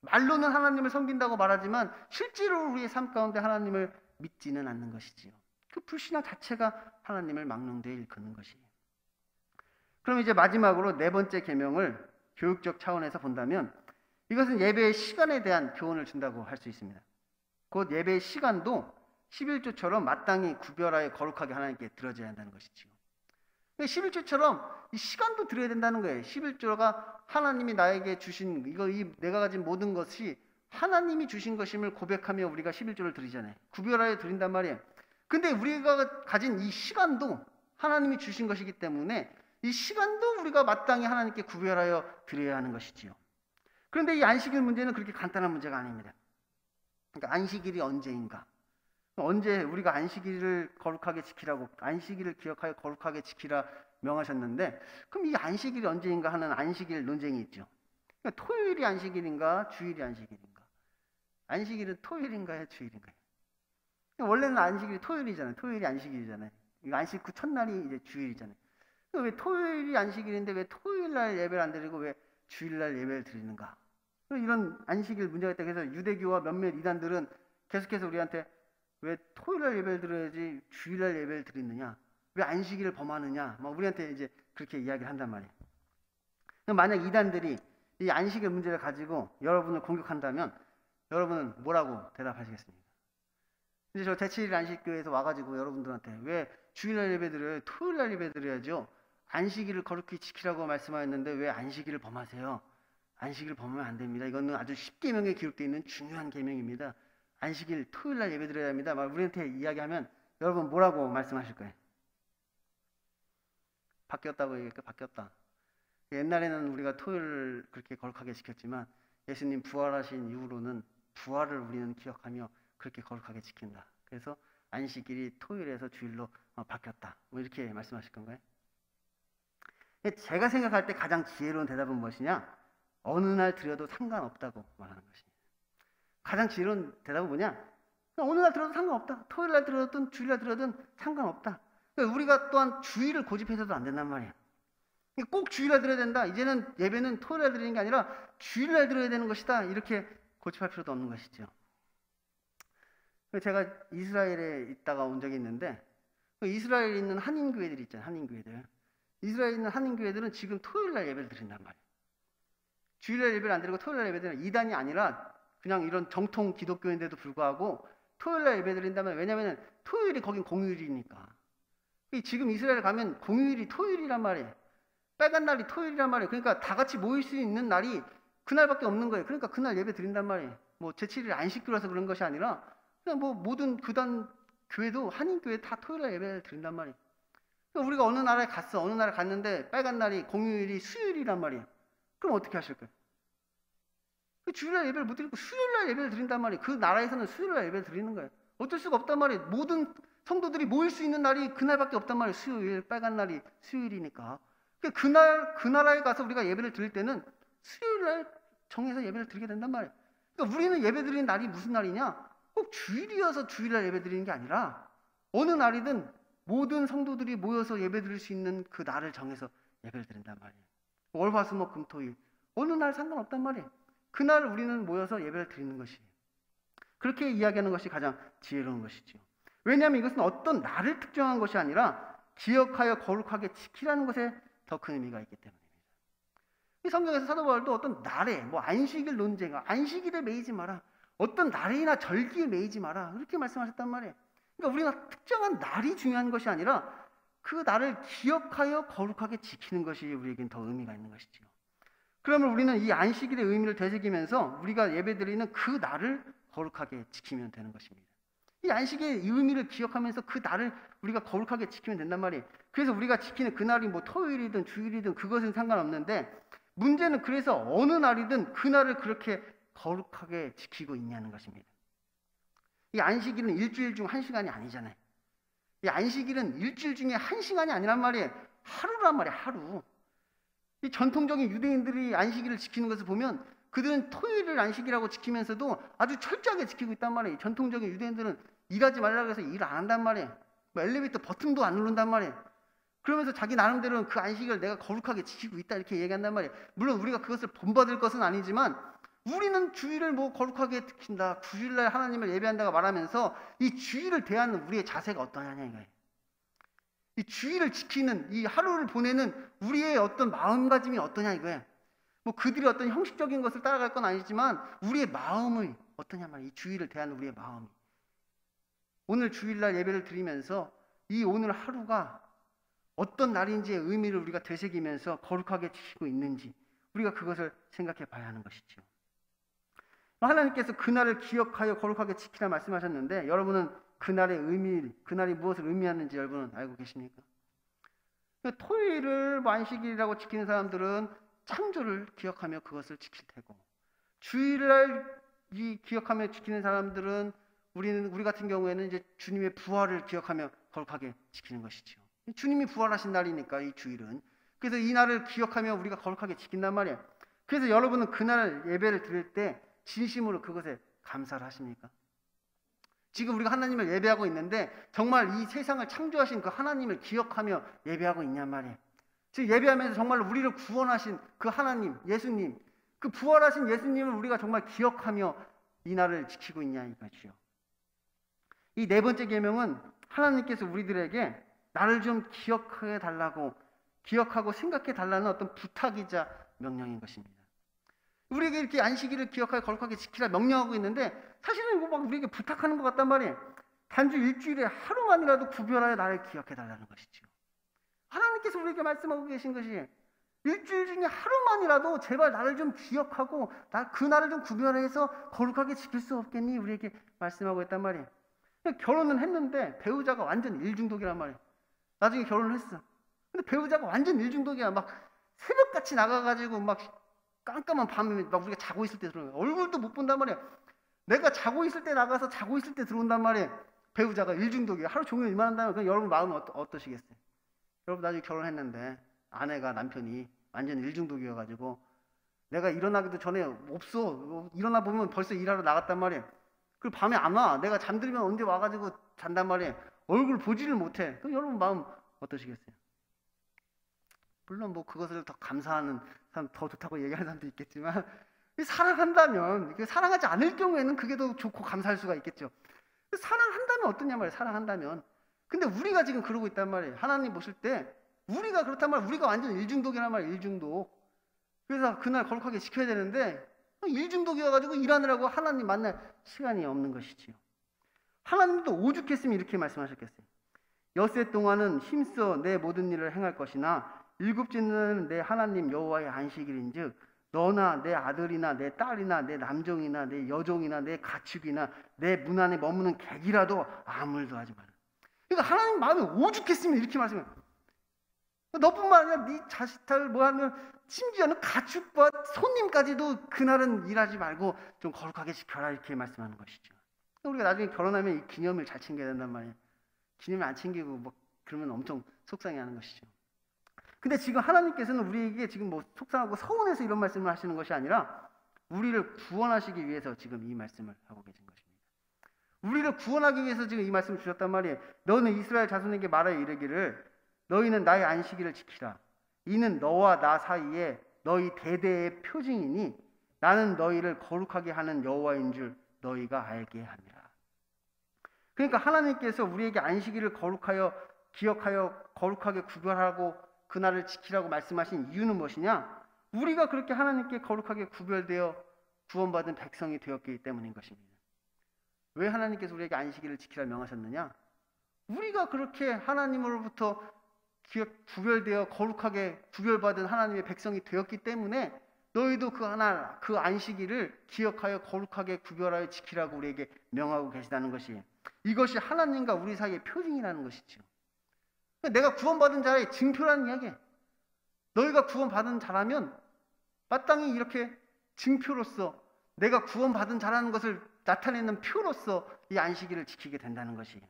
말로는 하나님을 섬긴다고 말하지만 실제로 우리의 삶 가운데 하나님을 믿지는 않는 것이지요. 그 불신앙 자체가 하나님을 망령되이 일컫는 것이에요. 그럼 이제 마지막으로 네 번째 계명을 교육적 차원에서 본다면 이것은 예배의 시간에 대한 교훈을 준다고 할 수 있습니다. 곧 예배의 시간도 11조처럼 마땅히 구별하여 거룩하게 하나님께 드려져야 한다는 것이지요. 11조처럼 이 시간도 드려야 된다는 거예요. 11조가 하나님이 나에게 주신 내가 가진 모든 것이 하나님이 주신 것임을 고백하며 우리가 11조를 드리잖아요. 구별하여 드린단 말이에요. 근데 우리가 가진 이 시간도 하나님이 주신 것이기 때문에 이 시간도 우리가 마땅히 하나님께 구별하여 드려야 하는 것이지요. 그런데 이 안식일 문제는 그렇게 간단한 문제가 아닙니다. 그러니까 안식일이 언제인가? 언제 우리가 안식일을 거룩하게 지키라고 안식일을 기억하여 거룩하게 지키라 명하셨는데 그럼 이 안식일이 언제인가 하는 안식일 논쟁이 있죠. 그러니까 토요일이 안식일인가 주일이 안식일인가? 안식일은 토요일인가요 주일인가요? 원래는 안식일이 토요일이잖아요. 토요일이 안식일이잖아요. 안식 후 첫날이 이제 주일이잖아요. 왜 토요일이 안식일인데 왜 토요일날 예배를 안 드리고 왜 주일날 예배를 드리는가? 이런 안식일 문제가 있다. 그래서 유대교와 몇몇 이단들은 계속해서 우리한테 왜 토요일날 예배를 드려야지 주일날 예배를 드리느냐? 왜 안식일을 범하느냐? 막 우리한테 이제 그렇게 이야기를 한단 말이에요. 만약 이단들이 이 안식일 문제를 가지고 여러분을 공격한다면 여러분은 뭐라고 대답하시겠습니까? 이제 저 대치일 안식교회에서 와가지고 여러분들한테 왜 주일날 예배 드려요? 토요일날 예배 드려야죠. 안식일을 거룩히 지키라고 말씀하였는데 왜 안식일을 범하세요? 안식일을 범하면 안 됩니다. 이거는 아주 10계명에 기록되어 있는 중요한 계명입니다. 안식일 토요일날 예배 드려야 합니다. 막 우리한테 이야기하면 여러분 뭐라고 말씀하실 거예요? 바뀌었다고 얘기할까? 바뀌었다. 옛날에는 우리가 토요일을 그렇게 거룩하게 지켰지만 예수님 부활하신 이후로는 부활을 우리는 기억하며 그렇게 거룩하게 지킨다. 그래서 안식일이 토요일에서 주일로 바뀌었다. 뭐 이렇게 말씀하실 건가요? 제가 생각할 때 가장 지혜로운 대답은 무엇이냐? 어느 날 드려도 상관없다고 말하는 것입니다. 가장 지혜로운 대답은 뭐냐? 어느 날 들어도 상관없다. 토요일 날 들어든 주일 날 들어든 상관없다. 그러니까 우리가 또한 주일을 고집해서도 안 된단 말이에요. 꼭 주일날 들어야 된다. 이제는 예배는 토요일날 드리는 게 아니라 주일날 들어야 되는 것이다. 이렇게 고집할 필요도 없는 것이죠. 제가 이스라엘에 있다가 온 적이 있는데 이스라엘에 있는 한인교회들이 있잖아요. 한인교회들. 이스라엘에 있는 한인교회들은 지금 토요일날 예배를 드린단 말이에요. 주일날 예배를 안 드리고 토요일날 예배 드리는 이단이 아니라 그냥 이런 정통 기독교인데도 불구하고 토요일날 예배 드린다면 왜냐하면 토요일이 거긴 공휴일이니까. 지금 이스라엘 가면 공휴일이 토요일이란 말이에요. 빨간 날이 토요일이란 말이에요. 그러니까 다 같이 모일 수 있는 날이 그날밖에 없는 거예요. 그러니까 그날 예배 드린단 말이에요. 뭐 제7일 안식교라서 그런 것이 아니라 그냥 뭐 모든 교단 교회도 한인교회 다 토요일날 예배를 드린단 말이에요. 그러니까 우리가 어느 나라에 갔어. 어느 나라에 갔는데 빨간 날이 공휴일이 수요일이란 말이에요. 그럼 어떻게 하실 거예요? 주일날 예배를 못 드리고 수요일날 예배를 드린단 말이에요. 그 나라에서는 수요일날 예배를 드리는 거예요. 어쩔 수가 없단 말이에요. 모든 성도들이 모일 수 있는 날이 그날밖에 없단 말이에요. 수요일, 빨간 날이 수요일이니까. 그 나라에 가서 우리가 예배를 드릴 때는 수요일날 정해서 예배를 드리게 된단 말이에요. 그러니까 우리는 예배 드리는 날이 무슨 날이냐? 꼭 주일이어서 주일날 예배 드리는 게 아니라 어느 날이든 모든 성도들이 모여서 예배 드릴 수 있는 그 날을 정해서 예배를 드린단 말이에요. 월, 화, 수, 목, 금, 토, 일. 어느 날 상관없단 말이에요. 그날 우리는 모여서 예배를 드리는 것이에요. 그렇게 이야기하는 것이 가장 지혜로운 것이죠. 왜냐하면 이것은 어떤 날을 특정한 것이 아니라 기억하여 거룩하게 지키라는 것에 더 큰 의미가 있기 때문입니다. 이 성경에서 사도 바울도 어떤 날에 뭐 안식일 논쟁, 안식일에 매이지 마라. 어떤 날이나 절기에 매이지 마라. 그렇게 말씀하셨단 말이에요. 그러니까 우리가 특정한 날이 중요한 것이 아니라 그 날을 기억하여 거룩하게 지키는 것이 우리에겐 더 의미가 있는 것이죠. 그러면 우리는 이 안식일의 의미를 되새기면서 우리가 예배드리는 그 날을 거룩하게 지키면 되는 것입니다. 이 안식의 의미를 기억하면서 그 날을 우리가 거룩하게 지키면 된단 말이에요. 그래서 우리가 지키는 그 날이 뭐 토요일이든 주일이든 그것은 상관없는데 문제는 그래서 어느 날이든 그 날을 그렇게 거룩하게 지키고 있냐는 것입니다. 이 안식일은 일주일 중 한 시간이 아니잖아요. 이 안식일은 일주일 중에 한 시간이 아니란 말이에요. 하루란 말이에요. 하루. 이 전통적인 유대인들이 안식일을 지키는 것을 보면 그들은 토요일을 안식이라고 지키면서도 아주 철저하게 지키고 있단 말이에요. 전통적인 유대인들은 일하지 말라고 해서 일 안 한단 말이에요. 뭐 엘리베이터 버튼도 안 누른단 말이에요. 그러면서 자기 나름대로는 그 안식을 내가 거룩하게 지키고 있다 이렇게 얘기한단 말이에요. 물론 우리가 그것을 본받을 것은 아니지만 우리는 주일을 뭐 거룩하게 지킨다. 주일날 하나님을 예배한다고 말하면서 이 주일을 대하는 우리의 자세가 어떠냐냐 이거예요. 이 주일을 지키는 이 하루를 보내는 우리의 어떤 마음가짐이 어떠냐 이거예요. 뭐 그들이 어떤 형식적인 것을 따라갈 건 아니지만 우리의 마음이 어떠냐 말이에요. 이 주일을 대하는 우리의 마음이. 오늘 주일날 예배를 드리면서 이 오늘 하루가 어떤 날인지의 의미를 우리가 되새기면서 거룩하게 지키고 있는지 우리가 그것을 생각해 봐야 하는 것이죠. 하나님께서 그날을 기억하여 거룩하게 지키라 말씀하셨는데 여러분은 그날의 의미, 그날이 무엇을 의미하는지 여러분은 알고 계십니까? 토요일을 안식일이라고 지키는 사람들은 창조를 기억하며 그것을 지킬 테고 주일날 기억하며 지키는 사람들은 우리 같은 경우에는 이제 주님의 부활을 기억하며 거룩하게 지키는 것이죠. 주님이 부활하신 날이니까 이 주일은. 그래서 이 날을 기억하며 우리가 거룩하게 지킨단 말이에요. 그래서 여러분은 그날 예배를 드릴 때 진심으로 그것에 감사를 하십니까? 지금 우리가 하나님을 예배하고 있는데 정말 이 세상을 창조하신 그 하나님을 기억하며 예배하고 있냔 말이에요. 지금 예배하면서 정말 우리를 구원하신 그 하나님, 예수님, 그 부활하신 예수님을 우리가 정말 기억하며 이 날을 지키고 있냐 이거지요. 이 네 번째 계명은 하나님께서 우리들에게 나를 좀 기억해 달라고, 기억하고 생각해 달라는 어떤 부탁이자 명령인 것입니다. 우리에게 이렇게 안식일을 기억하여 거룩하게 지키라 명령하고 있는데 사실은 이거 막 우리에게 부탁하는 것 같단 말이에요. 단지 일주일에 하루만이라도 구별하여 나를 기억해 달라는 것이죠. 하나님께서 우리에게 말씀하고 계신 것이 일주일 중에 하루만이라도 제발 나를 좀 기억하고 그 날을 좀 구별해서 거룩하게 지킬 수 없겠니? 우리에게 말씀하고 있단 말이에요. 결혼은 했는데 배우자가 완전 일중독이란 말이에요. 나중에 결혼을 했어. 근데 배우자가 완전 일중독이야. 막 새벽같이 나가가지고 막 깜깜한 밤에 막 우리가 자고 있을 때 들어오는 거야. 얼굴도 못 본단 말이야. 내가 자고 있을 때 나가서 자고 있을 때 들어온단 말이야. 배우자가 일중독이야. 하루 종일 일만 한다면 그럼 여러분 마음은 어떠시겠어요? 여러분 나중에 결혼했는데 아내가 남편이 완전 일중독이어가지고 내가 일어나기도 전에 없어. 일어나 보면 벌써 일하러 나갔단 말이야. 그리고 밤에 안 와. 내가 잠들면 언제 와가지고 잔단 말이야. 얼굴 보지를 못해. 그럼 여러분 마음 어떠시겠어요? 물론 뭐 그것을 더 감사하는 사람, 더 좋다고 얘기하는 사람도 있겠지만 사랑한다면, 사랑하지 않을 경우에는 그게 더 좋고 감사할 수가 있겠죠. 사랑한다면 어떠냐 말이에요. 사랑한다면. 근데 우리가 지금 그러고 있단 말이에요. 하나님 보실 때 우리가 그렇단 말이에요. 우리가 완전 일중독이란 말이에요. 일중독. 그래서 그날 거룩하게 지켜야 되는데 일중독이어가지고 일하느라고 하나님 만날 시간이 없는 것이지요. 하나님도 오죽했으면 이렇게 말씀하셨겠어요. 엿새 동안은 힘써 내 모든 일을 행할 것이나 일곱째는 내 하나님 여호와의 안식일인즉 너나 내 아들이나 내 딸이나 내 남종이나 내 여종이나 내 가축이나 내 문 안에 머무는 객이라도 아무일도 하지 마라. 그러니까 하나님 마음에 오죽했으면 이렇게 말씀해요. 너뿐만 아니라 네 자식들 뭐하면 심지어는 가축과 손님까지도 그날은 일하지 말고 좀 거룩하게 지켜라 이렇게 말씀하는 것이죠. 우리가 나중에 결혼하면 이 기념일 잘 챙겨야 된단 말이에요. 기념일 안 챙기고 뭐 그러면 엄청 속상해하는 것이죠. 근데 지금 하나님께서는 우리에게 지금 뭐 속상하고 서운해서 이런 말씀을 하시는 것이 아니라 우리를 구원하시기 위해서 지금 이 말씀을 하고 계신 것입니다. 우리를 구원하기 위해서 지금 이 말씀을 주셨단 말이에요. 너는 이스라엘 자손에게 말하여 이르기를 너희는 나의 안식일을 지키라. 이는 너와 나 사이에 너희 대대의 표징이니 나는 너희를 거룩하게 하는 여호와인 줄 너희가 알게 함이라. 그러니까 하나님께서 우리에게 안식일을 거룩하여 기억하여 거룩하게 구별하고 그날을 지키라고 말씀하신 이유는 무엇이냐? 우리가 그렇게 하나님께 거룩하게 구별되어 구원받은 백성이 되었기 때문인 것입니다. 왜 하나님께서 우리에게 안식일을 지키라 명하셨느냐? 우리가 그렇게 하나님으로부터 구별되어 거룩하게 구별받은 하나님의 백성이 되었기 때문에 너희도 그 안식일을 기억하여 거룩하게 구별하여 지키라고 우리에게 명하고 계시다는 것이, 이것이 하나님과 우리 사이의 표징이라는 것이죠. 내가 구원받은 자의 증표라는 이야기예요. 너희가 구원받은 자라면 마땅히 이렇게 증표로서 내가 구원받은 자라는 것을 나타내는 표로서 이 안식일을 지키게 된다는 것이에요.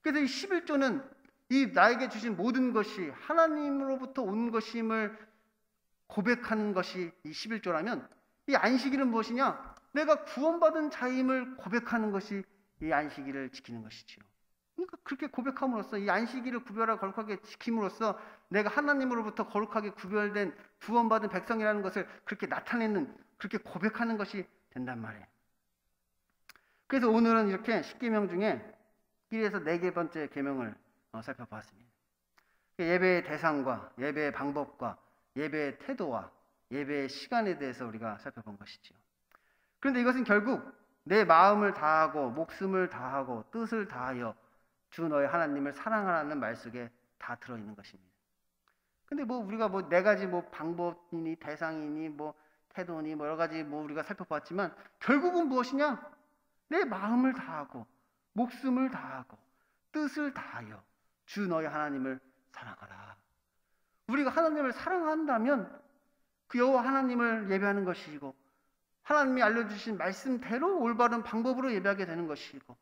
그래서 이 11조는 이 나에게 주신 모든 것이 하나님으로부터 온 것임을 고백하는 것이 이 11조라면 이 안식일은 무엇이냐? 내가 구원받은 자임을 고백하는 것이 이 안식일을 지키는 것이지요. 그러니까 그렇게 고백함으로써 이 안식일을 구별하고 거룩하게 지킴으로써 내가 하나님으로부터 거룩하게 구별된 구원받은 백성이라는 것을 그렇게 나타내는, 그렇게 고백하는 것이 된단 말이에요. 그래서 오늘은 이렇게 10계명 중에 1에서 4번째 계명을 살펴보았습니다. 예배의 대상과 예배의 방법과 예배의 태도와 예배의 시간에 대해서 우리가 살펴본 것이지요. 그런데 이것은 결국 내 마음을 다하고 목숨을 다하고 뜻을 다하여 주 너의 하나님을 사랑하라는 말 속에 다 들어있는 것입니다. 근데 뭐 우리가 뭐 4가지 뭐 방법이니 대상이니 뭐 태도니 뭐 여러 가지 뭐 우리가 살펴봤지만 결국은 무엇이냐? 내 마음을 다하고 목숨을 다하고 뜻을 다하여 주 너의 하나님을 사랑하라. 우리가 하나님을 사랑한다면 그 여호와 하나님을 예배하는 것이고 하나님이 알려주신 말씀대로 올바른 방법으로 예배하게 되는 것이고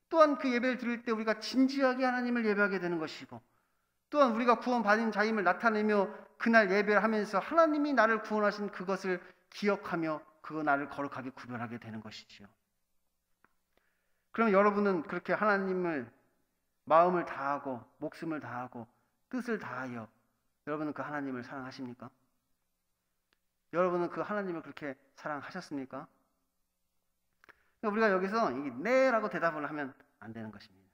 또한 그 예배를 드릴 때 우리가 진지하게 하나님을 예배하게 되는 것이고 또한 우리가 구원받은 자임을 나타내며 그날 예배를 하면서 하나님이 나를 구원하신 그것을 기억하며 그 나를 거룩하게 구별하게 되는 것이지요. 그럼 여러분은 그렇게 하나님을 마음을 다하고 목숨을 다하고 뜻을 다하여 여러분은 그 하나님을 사랑하십니까? 여러분은 그 하나님을 그렇게 사랑하셨습니까? 우리가 여기서 네라고 대답을 하면 안 되는 것입니다.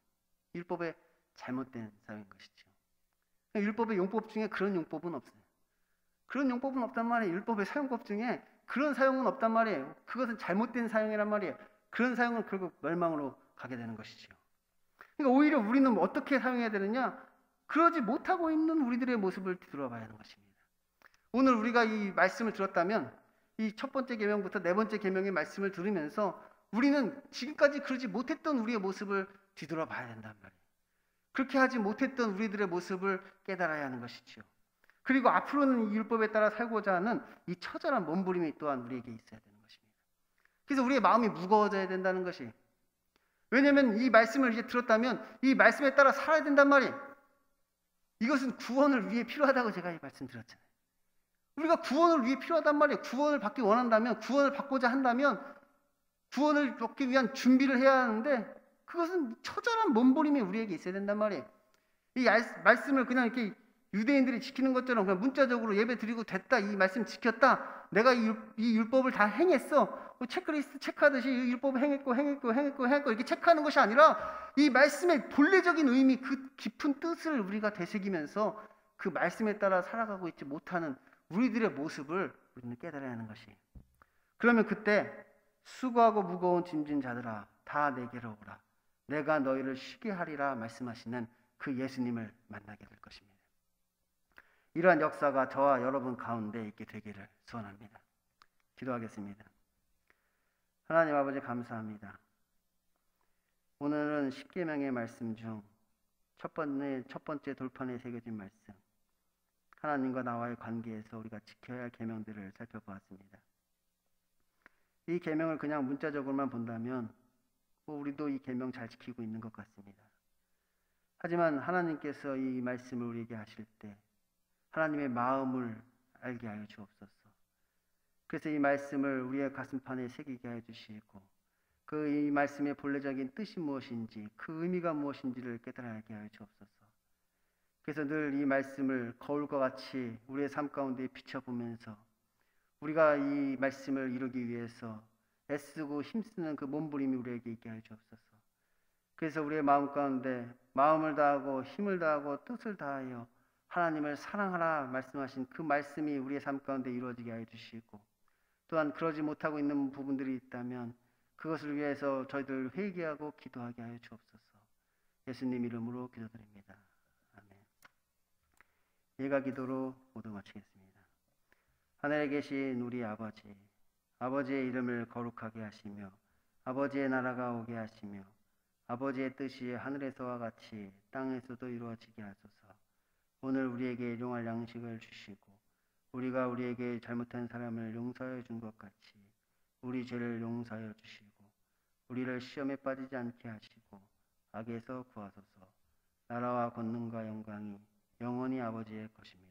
율법의 잘못된 사용인 것이죠. 율법의 용법 중에 그런 용법은 없어요. 그런 용법은 없단 말이에요. 율법의 사용법 중에 그런 사용은 없단 말이에요. 그것은 잘못된 사용이란 말이에요. 그런 사용은 결국 멸망으로 가게 되는 것이죠. 그러니까 오히려 우리는 어떻게 사용해야 되느냐? 그러지 못하고 있는 우리들의 모습을 뒤돌아봐야 하는 것입니다. 오늘 우리가 이 말씀을 들었다면 이 첫 번째 계명부터 4번째 계명의 말씀을 들으면서 우리는 지금까지 그러지 못했던 우리의 모습을 뒤돌아봐야 된단 말이에요. 그렇게 하지 못했던 우리들의 모습을 깨달아야 하는 것이지요. 그리고 앞으로는 이 율법에 따라 살고자 하는 이 처절한 몸부림이 또한 우리에게 있어야 되는 것입니다. 그래서 우리의 마음이 무거워져야 된다는 것이, 왜냐하면 이 말씀을 이제 들었다면 이 말씀에 따라 살아야 된단 말이에요. 이것은 구원을 위해 필요하다고 제가 이 말씀 드렸잖아요. 우리가 구원을 위해 필요하단 말이에요. 구원을 받기 원한다면, 구원을 받고자 한다면 구원을 받기 위한 준비를 해야 하는데, 그것은 처절한 몸부림이 우리에게 있어야 된단 말이에요. 이 말씀을 그냥 이렇게 유대인들이 지키는 것처럼 그냥 문자적으로 예배 드리고 됐다, 이 말씀 지켰다, 내가 이 율법을 다 행했어, 체크리스트 체크하듯이 이 율법을 행했고 이렇게 체크하는 것이 아니라 이 말씀의 본래적인 의미, 그 깊은 뜻을 우리가 되새기면서 그 말씀에 따라 살아가고 있지 못하는 우리들의 모습을 우리는 깨달아야 하는 것이, 그러면 그때 수고하고 무거운 짐진 자들아 다 내게로 오라, 내가 너희를 쉬게 하리라 말씀하시는 그 예수님을 만나게 될 것입니다. 이러한 역사가 저와 여러분 가운데 있게 되기를 소원합니다. 기도하겠습니다. 하나님 아버지, 감사합니다. 오늘은 십계명의 말씀 중 첫 번째 돌판에 새겨진 말씀, 하나님과 나와의 관계에서 우리가 지켜야 할 계명들을 살펴보았습니다. 이 계명을 그냥 문자적으로만 본다면 우리도 이 계명 잘 지키고 있는 것 같습니다. 하지만 하나님께서 이 말씀을 우리에게 하실 때 하나님의 마음을 알게 하여 주옵소서. 그래서 이 말씀을 우리의 가슴판에 새기게 하여 주시고, 그 이 말씀의 본래적인 뜻이 무엇인지, 그 의미가 무엇인지를 깨달게 하여 주옵소서. 그래서 늘 이 말씀을 거울과 같이 우리의 삶 가운데 비춰보면서 우리가 이 말씀을 이루기 위해서 애쓰고 힘쓰는 그 몸부림이 우리에게 있게 하여 주옵소서. 그래서 우리의 마음 가운데 마음을 다하고 힘을 다하고 뜻을 다하여 하나님을 사랑하라 말씀하신 그 말씀이 우리의 삶 가운데 이루어지게 하여 주시고, 또한 그러지 못하고 있는 부분들이 있다면 그것을 위해서 저희들 회개하고 기도하게 하여 주옵소서. 예수님 이름으로 기도드립니다. 아멘. 예가 기도로 모두 마치겠습니다. 하늘에 계신 우리 아버지, 아버지의 이름을 거룩하게 하시며 아버지의 나라가 오게 하시며 아버지의 뜻이 하늘에서와 같이 땅에서도 이루어지게 하소서. 오늘 우리에게 일용할 양식을 주시고 우리가 우리에게 잘못한 사람을 용서해 준 것 같이 우리 죄를 용서하여 주시고 우리를 시험에 빠지지 않게 하시고 악에서 구하소서. 나라와 권능과 영광이 영원히 아버지의 것입니다.